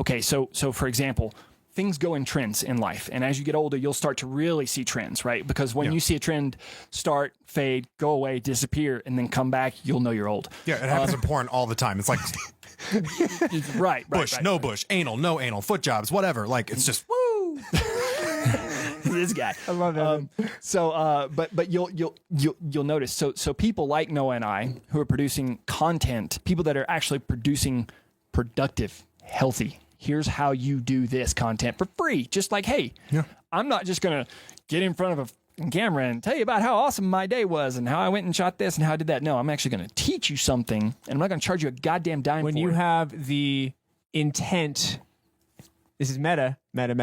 Okay, so for example, things go in trends in life. And as you get older, you'll start to really see trends, right? Because when you see a trend start, fade, go away, disappear, and then come back, you'll know you're old. yeah, it happens in porn all the time. It's like Right. bush, no bush, anal, no anal, foot jobs, whatever. Like it's just woo. This guy. I love that. But you'll notice. So people like Noah and I who are producing content, people that are actually producing productive, healthy. Here's how you do this content for free. Just like, hey, I'm not just gonna get in front of a camera and tell you about how awesome my day was and how I went and shot this and how I did that. No, I'm actually going to teach you something, and I'm not going to charge you a goddamn dime When for you it. have the intent, this is meta. Meta.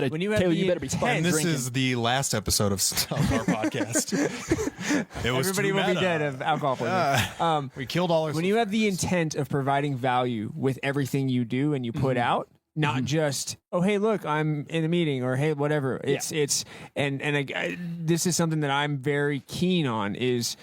When you have Taylor, the you better be intent- fucking And this drinking. is the last episode of our podcast. It was Everybody too will be meta. dead of alcohol poisoning. We killed all our. When you have the intent of providing value with everything you do and you put out, not just, oh, hey, look, I'm in a meeting, or hey, whatever. It's this is something that I'm very keen on is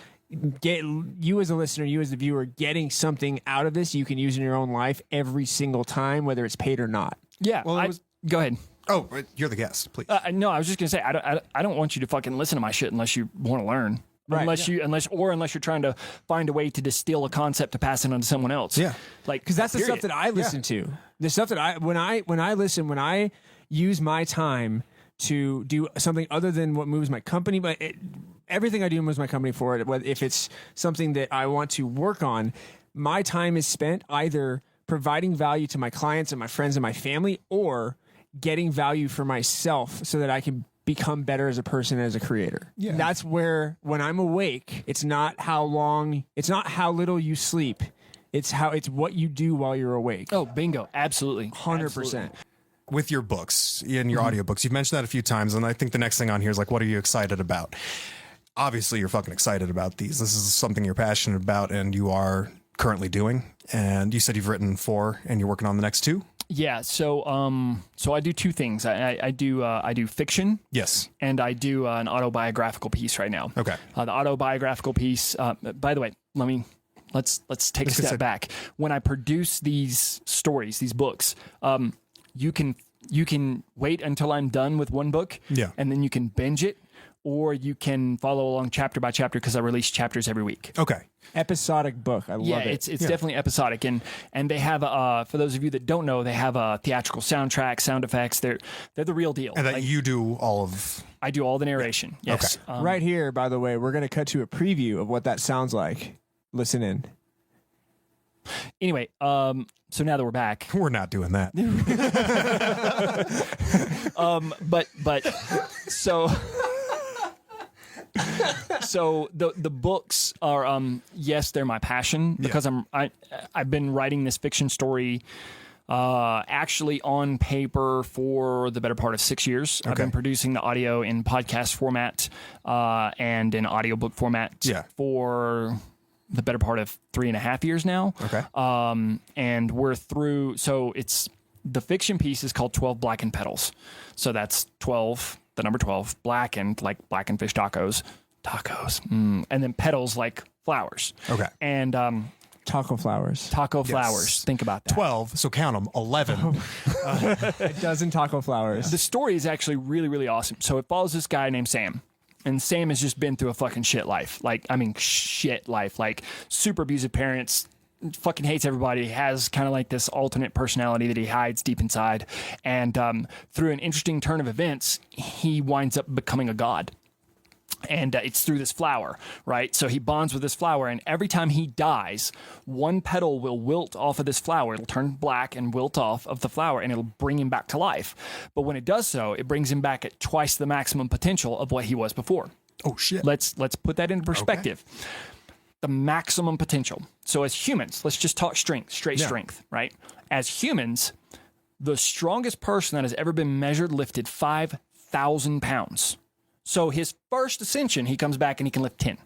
get you as a listener, you as the viewer, getting something out of this you can use in your own life every single time, whether it's paid or not. Yeah. Well, go ahead. Oh, you're the guest, please. No, I was just gonna say I don't want you to fucking listen to my shit unless you want to learn. Right, Unless you're trying to find a way to distill a concept to pass it on to someone else. Yeah. Like, Because that's the period. stuff that I listen to. The stuff that when I use my time to do something other than what moves my company, but everything I do moves my company forward. If it's something that I want to work on, my time is spent either providing value to my clients and my friends and my family, or getting value for myself so that I can become better as a person, as a creator. Yeah. That's where, when I'm awake, it's not how little you sleep. It's what you do while you're awake. Oh, bingo. Absolutely. 100%. With your books and your audiobooks, you've mentioned that a few times, and I think the next thing on here is like, what are you excited about? Obviously, you're fucking excited about these. This is something you're passionate about, and you are currently doing. And you said you've written 4, and you're working on the next 2. Yeah. So I do 2 things. I do fiction. Yes. And I do an autobiographical piece right now. Okay. The autobiographical piece. By the way, let's take a step back. When I produce these stories, these books, you can wait until I'm done with one book. Yeah. And then you can binge it, or you can follow along chapter by chapter because I release chapters every week. Okay. Episodic book. I love it. It's definitely episodic, and they have for those of you that don't know, they have a theatrical soundtrack, sound effects. They're the real deal. And that you do all of. I do all the narration. Yes. Okay. Right here, by the way, we're going to cut to a preview of what that sounds like. Listen in. Anyway, so now that we're back, We're not doing that. but so the books are yes, they're my passion because I've been writing this fiction story actually on paper for the better part of 6 years. I've been producing the audio in podcast format and in audiobook format for the better part of 3.5 years now. Okay. And we're through. So it's the fiction piece is called 12 Blackened Petals. So that's 12, the number 12, blackened, like blackened fish tacos, and then petals like flowers. Okay. And Taco flowers. taco flowers. Think about that. 12, so count them. 11. A dozen taco flowers. The story is actually really, really awesome. So it follows this guy named Sam. And Sam has just been through a fucking shit life. Shit life. Like, super abusive parents, fucking hates everybody, has kind of like this alternate personality that he hides deep inside. And through an interesting turn of events, he winds up becoming a god. And it's through this flower, right? So he bonds with this flower, and every time he dies, one petal will wilt off of this flower. It'll turn black and wilt off of the flower, and it'll bring him back to life. But when it does so, it brings him back at twice the maximum potential of what he was before. Oh, shit. Let's put that into perspective. The maximum potential. So as humans, let's just talk strength, strength, right? As humans, the strongest person that has ever been measured lifted 5,000 pounds. So his first ascension, he comes back and he can lift 10.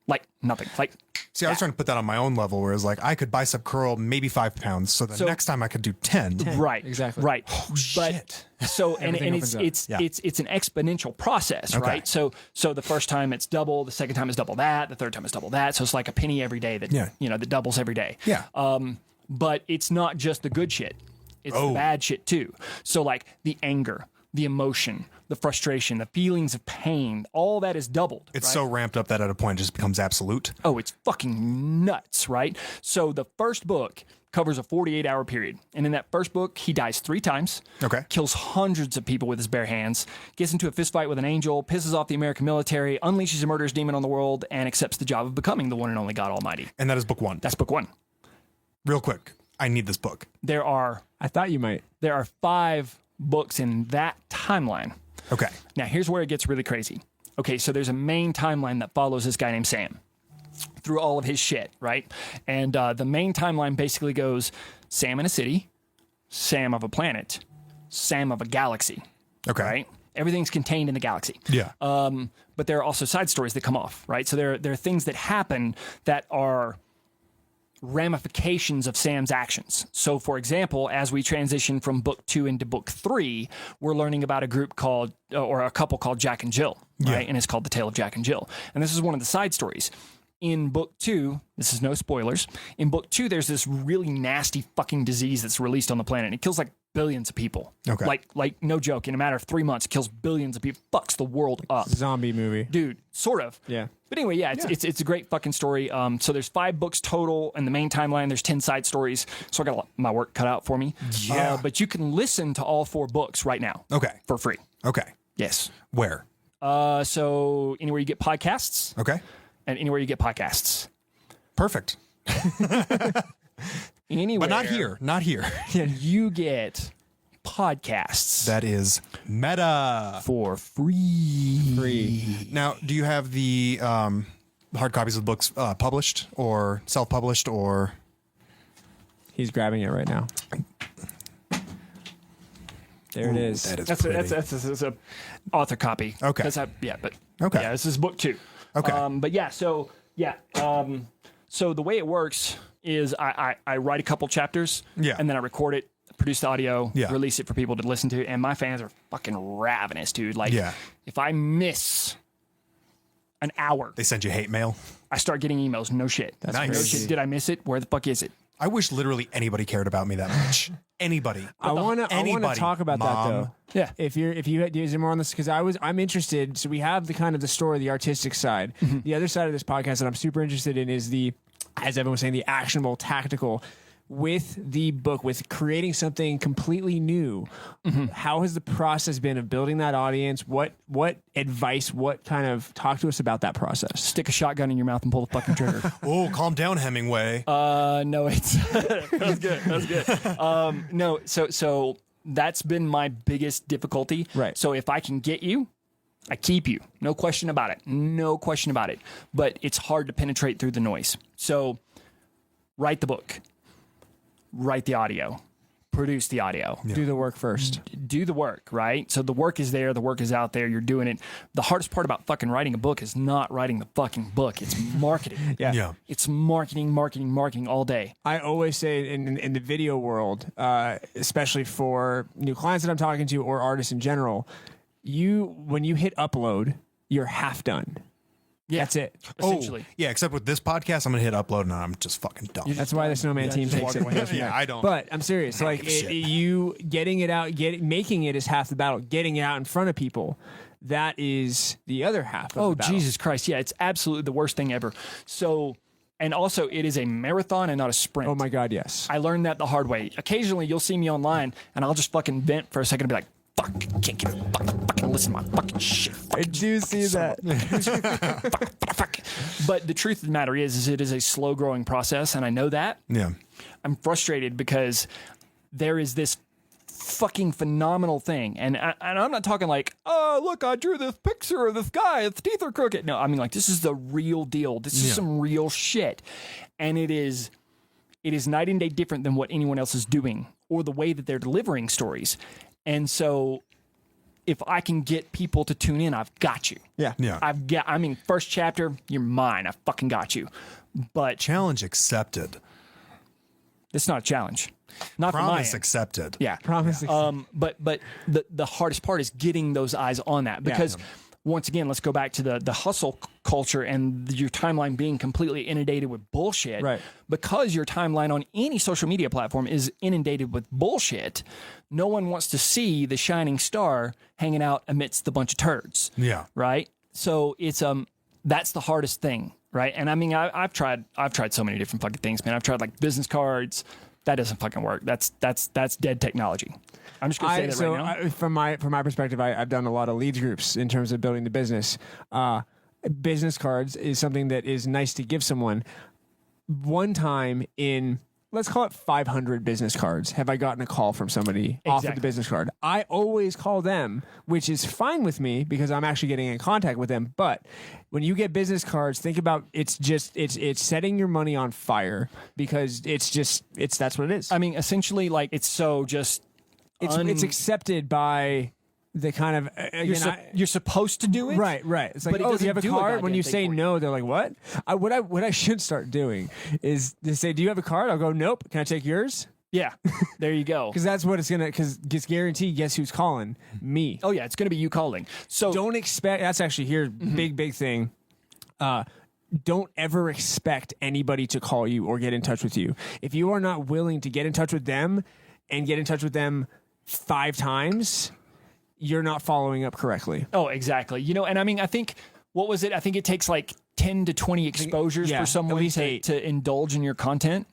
Like nothing. Like, See, I was trying to put that on my own level, where it's like I could bicep curl maybe 5 pounds, so the next time I could do 10. right, exactly. Right. Oh, but shit. so and it's an exponential process, Okay. right? So the first time it's double, the second time is double that, the third time is double that. So it's like a penny every day that that doubles every day. Yeah. But it's not just the good shit. It's the bad shit too. So like the anger, the emotion, the frustration, the feelings of pain, all that is doubled. It's right? so ramped up that at a point it just becomes absolute. Oh, it's fucking nuts, right? So the first book covers a 48-hour period. And in that first book, he dies 3 times. Okay. Kills hundreds of people with his bare hands, gets into a fistfight with an angel, pisses off the American military, unleashes a murderous demon on the world, and accepts the job of becoming the one and only God Almighty. And that is book 1. That's book 1. Real quick, I need this book. There are I thought you might. 5 books in that timeline. Okay. Now, here's where it gets really crazy. Okay, so there's a main timeline that follows this guy named Sam through all of his shit, right? And the main timeline basically goes Sam in a city, Sam of a planet, Sam of a galaxy. Okay. Right? Everything's contained in the galaxy. Yeah. But there are also side stories that come off, right? So there are things that happen that are ramifications of Sam's actions. So, for example, as we transition from book 2 into book 3, we're learning about a group called, or a couple called Jack and Jill, right? Yeah. And it's called The Tale of Jack and Jill. And this is one of the side stories. In book 2, this is no spoilers. In book 2, there's this really nasty fucking disease that's released on the planet. And it kills like billions of people. Okay. Like no joke. In a matter of 3 months, it kills billions of people. Fucks the world up. Zombie movie. Dude, sort of. Yeah. But anyway, it's a great fucking story. So there's 5 books total in the main timeline. There's 10 side stories. So I got my work cut out for me. Yeah. But you can listen to all 4 books right now. Okay. For free. Okay. Yes. Where? So anywhere you get podcasts, Okay. and anywhere you get podcasts. Perfect. Anywhere. But not here. Not here. You get podcasts That is meta. for free. Now, do you have the hard copies of the books published or self-published or? He's grabbing it right now. There it is. That is That's pretty. that's a author copy. Okay. Okay. Yeah, this is book 2. Okay. But yeah, so so the way it works is I write a couple chapters, Yeah. and then I record it, produce the audio, Yeah. release it for people to listen to, and my fans are fucking ravenous, dude. Like, Yeah. if I miss an hour, They send you hate mail. I start getting emails. No shit. That's Nice. No crazy. shit. Did I miss it? Where the fuck is it? I wish literally anybody cared about me that much. Anybody. I want to Anybody, talk about Mom. that though. Yeah. If you is there more on this, because I'm interested. So we have the kind of the story, the artistic side. The other side of this podcast that I'm super interested in is the, as everyone was saying, the actionable, tactical. With the book, with creating something completely new, how has the process been of building that audience? What advice? What kind of talk to us about that process? Stick a shotgun in your mouth and pull the fucking trigger. Oh, calm down, Hemingway. No, it's that was good. That was good. No, so that's been my biggest difficulty. Right. So if I can get you, I keep you. No question about it. No question about it. But it's hard to penetrate through the noise. So write the book. Write the audio, produce the audio. Do the work first. Do the work, right? So the work is there, the work is out there, you're doing it. The hardest part about fucking writing a book is not writing the fucking book. It's marketing. Yeah. It's marketing all day. I always say in the video world, especially for new clients that I'm talking to or artists in general, when you hit upload, you're half done. Yeah. That's it. Essentially. Yeah, except with this podcast, I'm gonna hit upload and I'm just fucking done. That's why the Snowman team just takes walk away. it. Yeah, I don't. But I'm serious. Like give a shit. you getting it out, making it is half the battle. Getting it out in front of people, that is the other half. Of the battle. Jesus Christ. Yeah, it's absolutely the worst thing ever. So, and also it is a marathon and not a sprint. Oh my God, yes. I learned that the hard way. Occasionally you'll see me online and I'll just fucking vent for a second and be like, fuck, I can't get fucking listen to my fucking shit. I do see that. Fuck. But the truth of the matter is it is a slow growing process, and I know that. Yeah. I'm frustrated because there is this fucking phenomenal thing, and I'm not talking like, oh look, I drew this picture of this guy, his teeth are crooked. No, I mean like this is the real deal. This is some real shit, and it is night and day different than what anyone else is doing or the way that they're delivering stories. And so if I can get people to tune in, I've got you. Yeah. First chapter, you're mine. I fucking got you. But Challenge accepted. it's not a challenge. Not for my Promise end. accepted. Yeah. Promise. But the hardest part is getting those eyes on that, because once again, let's go back to the hustle culture and your timeline being completely inundated with bullshit. Right. Because your timeline on any social media platform is inundated with bullshit, no one wants to see the shining star hanging out amidst the bunch of turds. Yeah. Right. So it's that's the hardest thing. Right. And I mean, I've tried so many different fucking things, man. I've tried like business cards. That doesn't fucking work. That's dead technology. I'm just gonna say that right now. From my perspective, I've done a lot of leads groups in terms of building the business. Business cards is something that is nice to give someone. One time in, let's call it 500 business cards, have I gotten a call from somebody off of the business card. I always call them, which is fine with me because I'm actually getting in contact with them. But when you get business cards, think about it's setting your money on fire, because that's what it is. I mean, essentially, like it's so just It's accepted by the kind of you're supposed to do it, right. It's like, But it oh, do you doesn't have a do a card? goddamn When you thing say for you. no, they're like, what? What I should start doing is to say, do you have a card? I'll go, nope. Can I take yours? Yeah, there you go. Because that's what it's gonna. Because it's guaranteed. Guess who's calling? Me. Oh yeah, it's gonna be you calling. So Don't expect. That's actually here. Big thing. Don't ever expect anybody to call you or get in touch with you. If you are not willing to get in touch with them and get in touch with them 5 times, you're not following up correctly. Oh, exactly. You know, and I mean, I think what was it? I think it takes like 10 to 20 exposures yeah, for someone at least to, 8. to indulge in your content.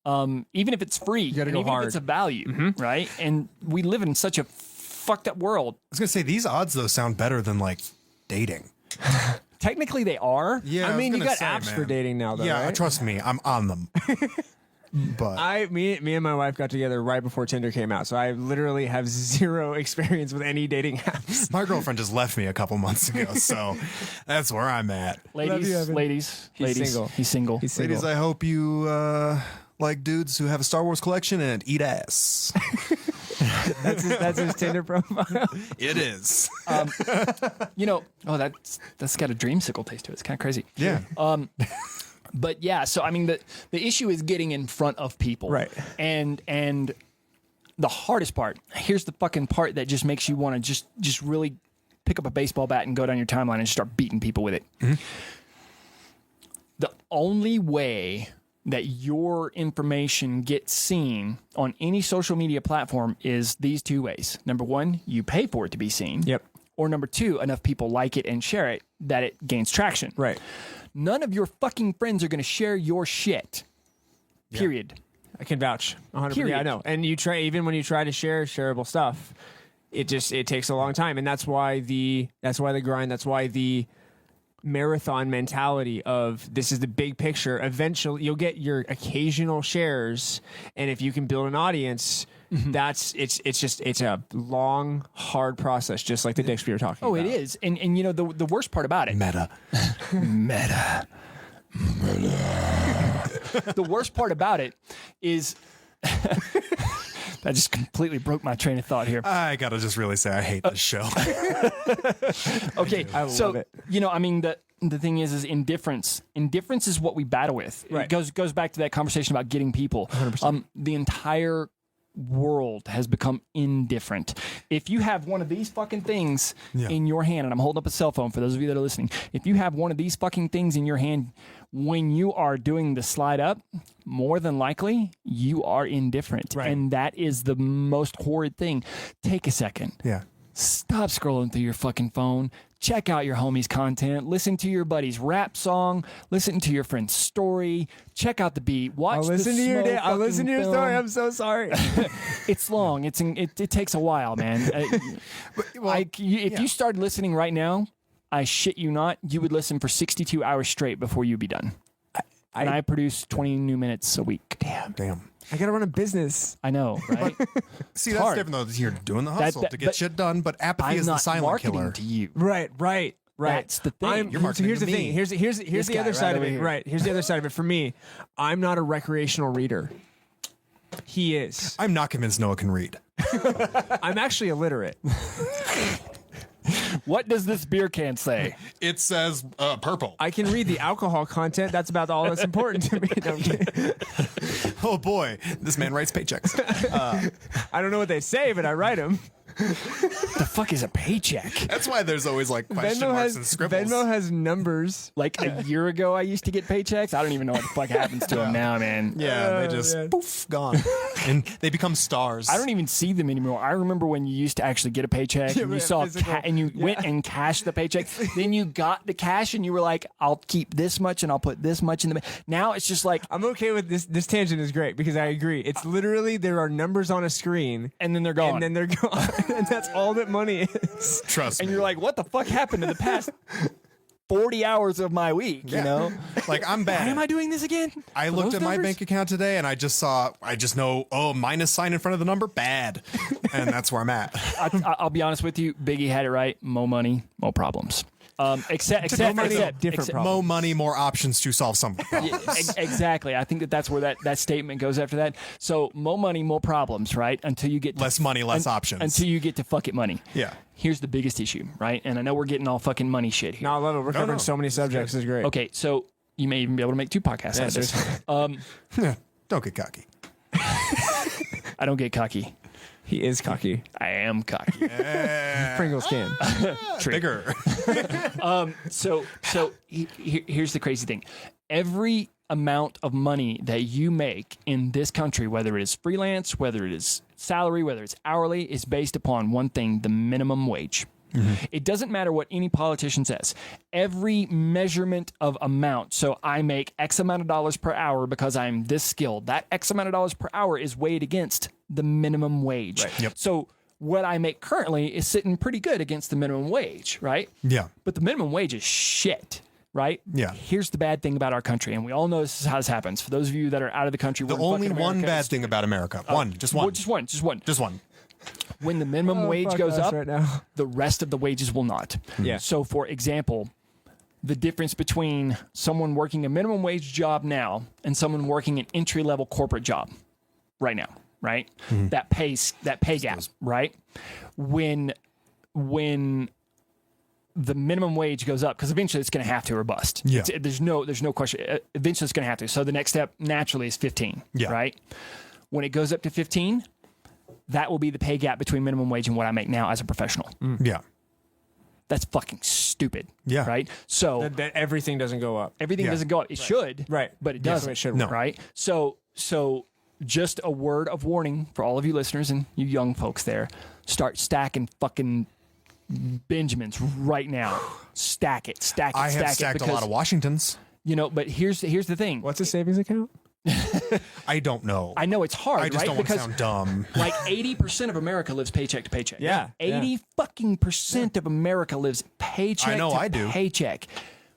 Even if it's free, gotta and go even hard. if it's a value, right? And we live in such a fucked up world. I was gonna say these odds though sound better than like dating. Technically, they are. Yeah, I mean, you got apps man. for dating now, though. Yeah, right? trust me, I'm on them. But Me and my wife got together right before Tinder came out, so I literally have 0 experience with any dating apps. my girlfriend just left me a couple months ago, so that's where I'm at. Ladies, you, Evan. ladies, He's ladies. single. He's single. He's single. Ladies, I hope you like dudes who have a Star Wars collection and eat ass. That's his Tinder profile. It is. You know, oh, that's got a dreamsicle taste to it. It's kind of crazy. Yeah. But yeah, so I mean, the issue is getting in front of people, Right. And the hardest part. Here's the fucking part that just makes you want to just really pick up a baseball bat and go down your timeline and start beating people with it. Mm-hmm. The only way that your information gets seen on any social media platform is these 2 ways. Number 1, you pay for it to be seen. Yep. Or number 2, enough people like it and share it that it gains traction. Right. None of your fucking friends are going to share your shit. Period. I can vouch. 100%. Period. Yeah, I know. And you try, even when you try to share shareable stuff, it takes a long time, and that's why the grind. That's why the marathon mentality of this is the big picture. Eventually, you'll get your occasional shares, and if you can build an audience, it's a long, hard process, just like the dicks we were talking Oh, about. it is. And you know, the worst part about it. Meta. The worst part about it is That just completely broke my train of thought here. I gotta just really say I hate this show. Okay, I so love it. I mean the thing is indifference. Indifference is what we battle with. Right. It goes back to that conversation about getting people. 100%. The entire world has become indifferent. If you have one of these fucking things in your hand, and I'm holding up a cell phone for those of you that are listening, if you have one of these fucking things in your hand when you are doing the slide up, more than likely you are indifferent. Right. And that is the most horrid thing. Take a second. Yeah. Stop scrolling through your fucking phone. Check out your homie's content. Listen to your buddy's rap song. Listen to your friend's story. Check out the beat. Watch. I'll listen to your slow I'll listen to your fucking story. film. I'm so sorry. It's long. It takes a while, man. If you started listening right now, I shit you not, you would listen for 62 hours straight before you'd be done. And I produce 20 new minutes a week. Damn. I gotta run a business. I know, right? See, that's hard. different though. You're doing the hustle to get but shit done, but apathy I'm is the not silent marketing killer. to you. Right. That's the thing. You're So marketing here's to the me. thing. Here's This the guy other right side of over it. here. Right. Here's the other side of it. For me, I'm not a recreational reader. He is. I'm not convinced Noah can read. I'm actually illiterate. What does this beer can say? It says purple. I can read the alcohol content. That's about all that's important to me. No, I'm kidding. Oh boy, this man writes paychecks. I don't know what they say, but I write them. The fuck is a paycheck? That's why there's always like question marks and scribbles. Venmo has numbers. Like a year ago, I used to get paychecks. I don't even know what the fuck happens to them now, man. Yeah, they just man. poof gone, and they become stars. I don't even see them anymore. I remember when you used to actually get a paycheck and you right, saw physical. and you went and cashed the paycheck. Then you got the cash and you were like, "I'll keep this much and I'll put this much in the." Now it's just like, I'm okay with this. This tangent is great because I agree. It's literally there are numbers on a screen and then they're gone. and then they're gone, and that's all that money is. Trust and me. you're like, "What the fuck happened to the past 40 hours of my week?" You know? Like I'm bad. Why am I doing this again? I For looked those at my numbers? bank account today and I just know, minus sign in front of the number, bad. And that's where I'm at. I'll be honest with you. Biggie had it right. More money, more problems. Except different problem. More money, more options to solve some problems. Exactly. I think that's where that statement goes after that. So more money, more problems, right? Until you get to, Less money, less options. Until you get to fuck it money. Yeah. Here's the biggest issue, right? And I know we're getting all fucking money shit here. No, I love it. We're covering so many subjects. It's great. Okay, so you may even be able to make 2 podcasts out of this. Yeah, don't get cocky. I don't get cocky. He is cocky. I am cocky. Pringles can. Bigger. So here's the crazy thing. Every amount of money that you make in this country, whether it is freelance, whether it is salary, whether it's hourly, is based upon one thing: the minimum wage. It doesn't matter what any politician says. Every measurement of amount, so I make X amount of dollars per hour because I'm this skilled. That X amount of dollars per hour is weighed against the minimum wage. Right. Yep. So what I make currently is sitting pretty good against the minimum wage, right? Yeah. But the minimum wage is shit, right? Yeah. Here's the bad thing about our country, and we all know this is how this happens. For those of you that are out of the country, The we're in only fucking one America. bad thing about America. Just one. Just one. Just one. When the minimum wage fuck goes us up, right now. the rest of the wages will not. Yeah. So, for example, the difference between someone working a minimum wage job now and someone working an entry level corporate job right now, right? That pay gap, right? When the minimum wage goes up, because eventually it's going to have to or bust. Yeah. There's no question. Eventually it's going to have to. So the next step naturally is 15, Yeah. right? When it goes up to 15, that will be the pay gap between minimum wage and what I make now as a professional. Yeah. That's fucking stupid. Yeah. Right? So That everything doesn't go up. everything Yeah. doesn't go up. It should. Right. But it Yes, doesn't. it should. No. Right? So just a word of warning for all of you listeners and you young folks there. Start stacking fucking Benjamins right now. Stack it. I have stacked a lot of Washingtons. But here's the thing. What's a savings account? I don't know. I know it's hard, I just right? don't want to Because sound dumb. like 80% of America lives paycheck to paycheck. Yeah, 80 fucking percent of America lives paycheck I know, to I do. paycheck.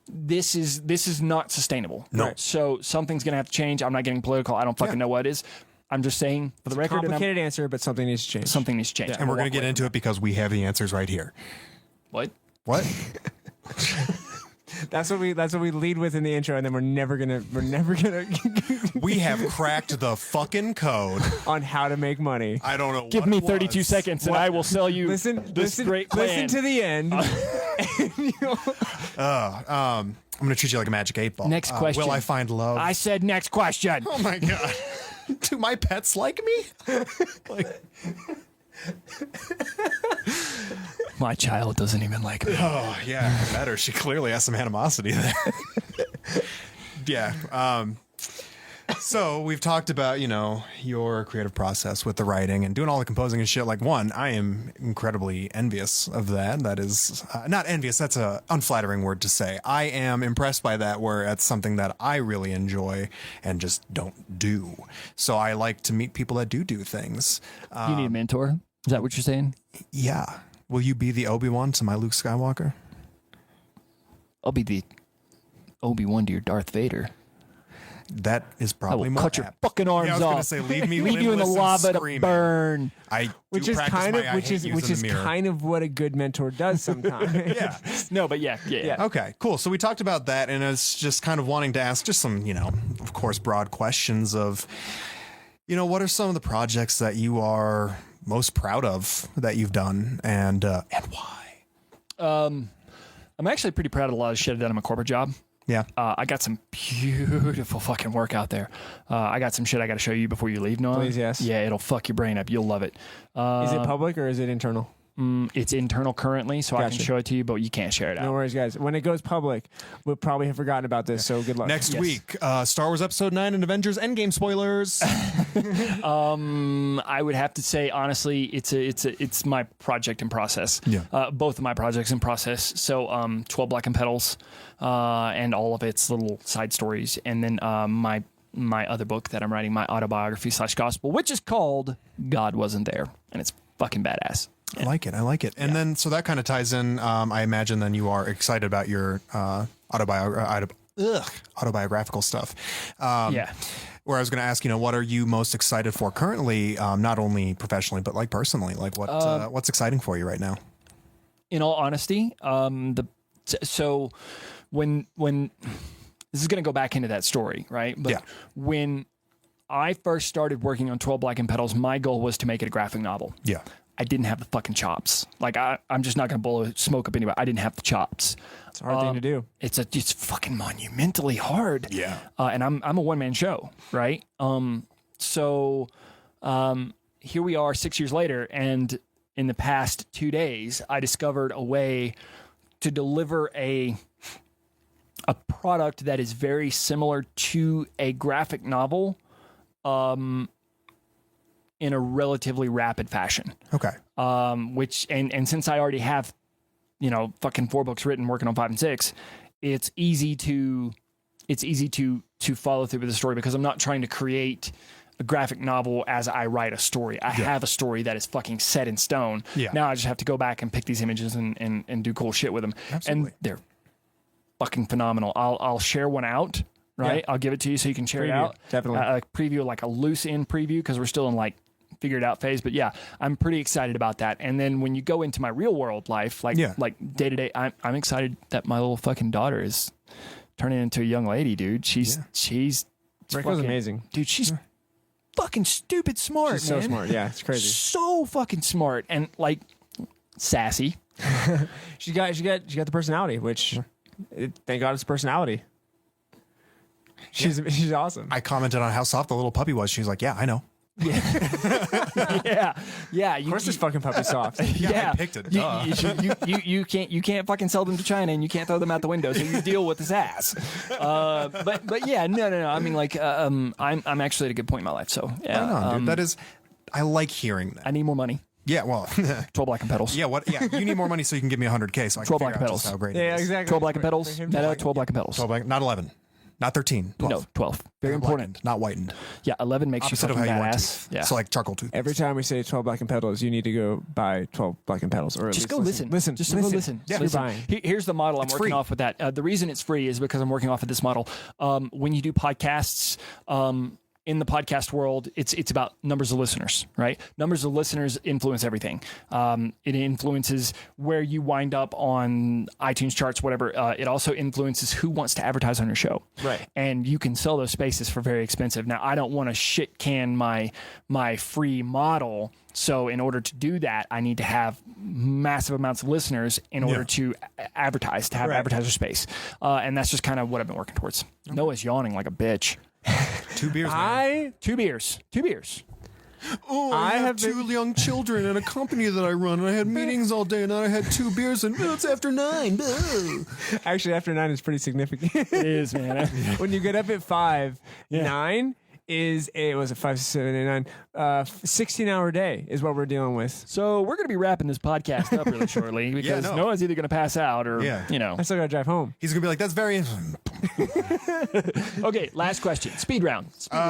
This is not sustainable. No. Right? So something's gonna have to change. I'm not getting political. I don't fucking know what it is. I'm just saying for the record, and Complicated answer, but something needs to change. something needs to change. And we're going to get into it because we have the answers right here. What? What? That's what we lead with in the intro, and then we're never gonna We have cracked the fucking code. on how to make money. I don't know. Give what me it 32 was. seconds, and I will sell you this great plan. Listen to the end. I'm gonna treat you like a magic 8 ball. Next question. Will I find love? I said next question. Oh my god. Do my pets like me? Like, My child doesn't even like me. oh yeah, better. She clearly has some animosity there. Yeah. So we've talked about, your creative process with the writing and doing all the composing and shit. Like, one, I am incredibly envious of that. That is not envious. That's a unflattering word to say. I am impressed by that, where it's something that I really enjoy and just don't do. So I like to meet people that do things. You need a mentor? Is that what you're saying? Yeah. Will you be the Obi-Wan to my Luke Skywalker? I'll be the Obi-Wan to your Darth Vader. That is I probably will more cut your apt. fucking arms Yeah, I was off. gonna say, leave me Leave you in the limbless and lava to screaming. burn. I Which do is practice kind my of I hate yous in the mirror. kind of what a good mentor does sometimes. Yeah. No, but yeah. Okay, cool. So we talked about that, and it's just kind of wanting to ask just some, of course, broad questions of, what are some of the projects that you are most proud of that you've done, and why? I'm actually pretty proud of a lot of shit I've done in my corporate job. Yeah. I got some beautiful fucking work out there. I got some shit I got to show you before you leave, Noah. Please, yes. Yeah, it'll fuck your brain up. You'll love it. Is it public or is it internal? It's internal currently, so I can Gotcha. show it to you, but you can't share it No out. worries, guys. When it goes public, we'll probably have forgotten about this, so good luck. Next Yes. week, Star Wars Episode 9 and Avengers Endgame spoilers. I would have to say, honestly, it's my project in process. Yeah. Both of my projects in process. So 12 Black and Petals and all of its little side stories. And then my other book that I'm writing, my autobiography / gospel, which is called God Wasn't There. And it's fucking badass. I like it. And then, so that kind of ties in, I imagine then you are excited about your autobiographical stuff. Yeah. Where I was going to ask, what are you most excited for currently, not only professionally, but like personally? Like what's exciting for you right now? In all honesty, so when this is going to go back into that story, right? But Yeah. when I first started working on 12 Black and Petals, my goal was to make it a graphic novel. Yeah. I didn't have the fucking chops. Like I'm just not going to blow smoke up anyway. I didn't have the chops. It's a hard thing to do. It's fucking monumentally hard. Yeah. And I'm a one man show, right? So here we are 6 years later, and in the past 2 days, I discovered a way to deliver a product that is very similar to a graphic novel, in a relatively rapid fashion. Okay. Which and since I already have, fucking 4 books written, working on 5 and 6, it's easy to follow through with the story, because I'm not trying to create a graphic novel as I write a story. I have a story that is fucking set in stone. Yeah. Now I just have to go back and pick these images and do cool shit with them. Absolutely. And they're fucking phenomenal. I'll share one out. Right. Yeah. I'll give it to you so you can share it Preview, out. definitely. A preview, like a loose end preview, because we're still in like figured out phase. But yeah, I'm pretty excited about that. And then when you go into my real world life, like day to day, I'm excited that my little fucking daughter is turning into a young lady, dude. She's Rick was fucking amazing. dude. She's fucking stupid smart. She's so man. smart. Yeah, it's crazy. So fucking smart and like sassy. She got the personality, which thank God it's personality. She's awesome. I commented on how soft the little puppy was. She was like, yeah, I know. Yeah. Of course, this fucking puppy's soft. Yeah, I picked it. Duh. You can't fucking sell them to China, and you can't throw them out the window. So you deal with this ass. But yeah, no. I mean, like, I'm actually at a good point in my life. So yeah, Right on, dude. That is, I like hearing that. I need more money. Yeah, well, 12 Black and Petals. yeah, you need more money so you can give me 100K so I can 12 figure Black out and just Petals. how great Yeah, it is. exactly. 12 Black and Petals. For him No, to- 12 Black and Petals. 12 black, not 11, not 13, 12. No, 12. Very important. Blackened, not whitened. Yeah, 11 makes Opposite you of fucking how you want badass. to. Yeah. So like charcoal tooth. Every time we say 12 Black and Petals, you need to go buy 12 Black and Petals, or at Just least go listen. Just go listen. Yeah. Listen. You're buying. Here's the model I'm It's working free. off with that. The reason it's free is because I'm working off of this model. When you do podcasts, in the podcast world, it's about numbers of listeners, right? Numbers of listeners influence everything. It influences where you wind up on iTunes charts, whatever. It also influences who wants to advertise on your show. Right. And you can sell those spaces for very expensive. Now, I don't want to shit can my free model. So in order to do that, I need to have massive amounts of listeners in order to advertise, to have advertiser space. And that's just kind of what I've been working towards. Noah's yawning like a bitch. 2 beers, man. Two beers. Oh, I have 2 young children and a company that I run, and I had meetings all day, and then I had 2 beers, and it's after 9. Actually, after 9 is pretty significant. It is, man. When you get up at 5, 9 is it was a 5, 7, 8, 9, 16-hour day is what we're dealing with. So we're going to be wrapping this podcast up really shortly because Noah's either going to pass out or, you know. I still got to drive home. He's going to be like, that's very... Okay, last question. Speed round.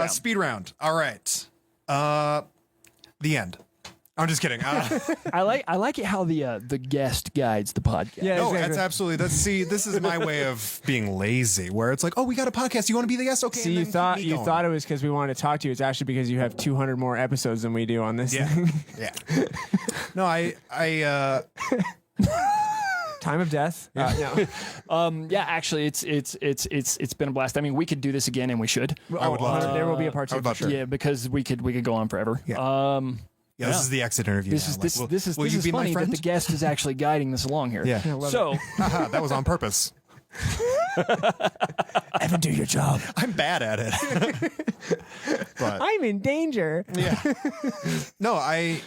Speed round. All right. The end. I'm just kidding. I like it how the guest guides the podcast. Yeah, No, exactly. that's absolutely. See, this is my way of being lazy, where it's like, oh, we got a podcast. You want to be the guest? Okay. See, you thought it was because we wanted to talk to you. It's actually because you have 200 more episodes than we do on this thing. Yeah. No, I Time of death. Yeah, actually, it's been a blast. I mean, we could do this again, and we should. I would love to. There will be a part 2. I would love to. Yeah, because we could go on forever. Yeah. This is the exit interview. This now. is Like, this is will you be my funny that friend? the guest is actually guiding this along here. Yeah. So Haha, that was on purpose. Evan, do your job. I'm bad at it. But I'm in danger. yeah. No, I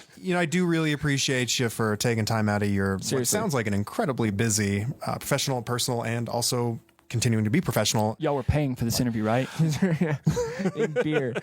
do really appreciate you for taking time out of your what sounds like an incredibly busy professional, personal, and also continuing to be professional. y'all were paying for this interview, right? In beer.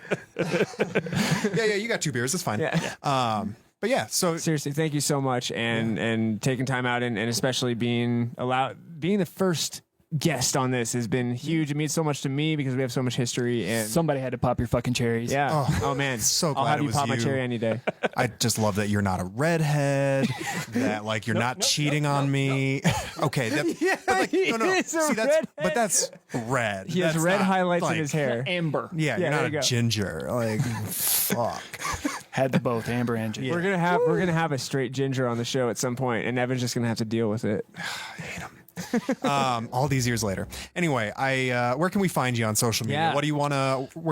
Yeah, you got 2 beers. It's fine. Yeah. But yeah, so Seriously, thank you so much, and taking time out, and especially being the first guest on this has been huge. It means so much to me because we have so much history. And Somebody had to pop your fucking cherries. yeah, oh man, so I'll glad have it you was pop my you. cherry any day. I just love that you're not a redhead, that like you're not cheating on me. Okay, but like, he no. is a See, redhead. that's red. He has That's red not, highlights like, in his hair. Amber. Yeah, you're there not you a go. ginger. Like, fuck. Had the both Amber and Ginger. We're gonna have a straight ginger on the show at some point, and Evan's just gonna have to deal with it. All these years later. Anyway, where can we find you on social media? Yeah. Where do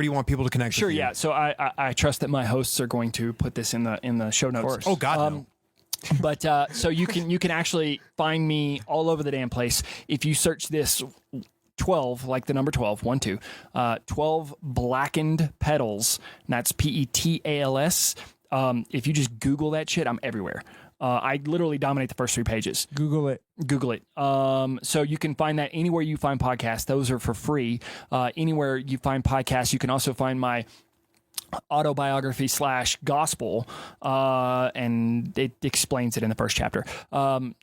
you want people to connect Sure, with you? yeah. So I trust that my hosts are going to put this in the show notes. Oh God, no. But so you can actually find me all over the damn place if you search this 12, like the number 12, 1, 2, 12 blackened petals. And that's PETALS. If you just Google that shit, I'm everywhere. I literally dominate the first 3 pages. Google it. Google it. So you can find that anywhere you find podcasts. Those are for free. Anywhere you find podcasts, you can also find my autobiography / gospel, and it explains it in the first chapter.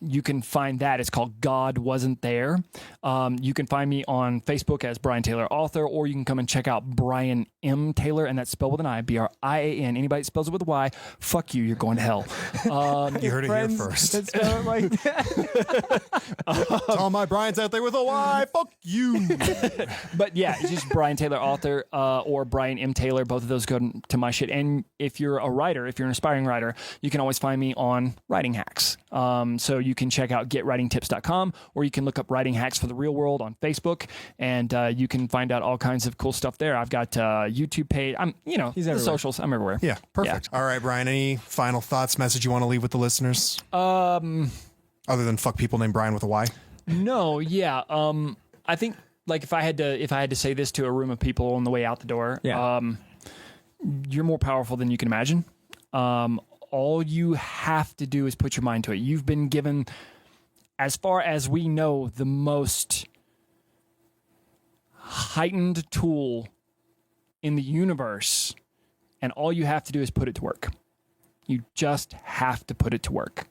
You can find that. It's called God Wasn't There. You can find me on Facebook as Brian Taylor Author, or you can come and check out Brian M. Taylor, and that's spelled with an I, BRIAN. Anybody that spells it with a Y, fuck you, you're going to hell. You heard it here first. That spell it like that. To all my Brian's out there with a Y, fuck you. But yeah, it's just Brian Taylor Author, or Brian M. Taylor. Both of those go to my shit. And if you're a writer, if you're an aspiring writer, you can always find me on Writing Hacks. So you can check out getwritingtips.com, or you can look up Writing Hacks for the Real World on Facebook, and you can find out all kinds of cool stuff there. I've got YouTube page. He's the everywhere. socials. I'm everywhere. Yeah, perfect. All right, Brian, any final thoughts, message you want to leave with the listeners? Other than fuck people named Brian with a Y? No, yeah. I think like if I had to say this to a room of people on the way out the door, you're more powerful than you can imagine. All you have to do is put your mind to it. You've been given, as far as we know, the most heightened tool in the universe, and all you have to do is put it to work. You just have to put it to work.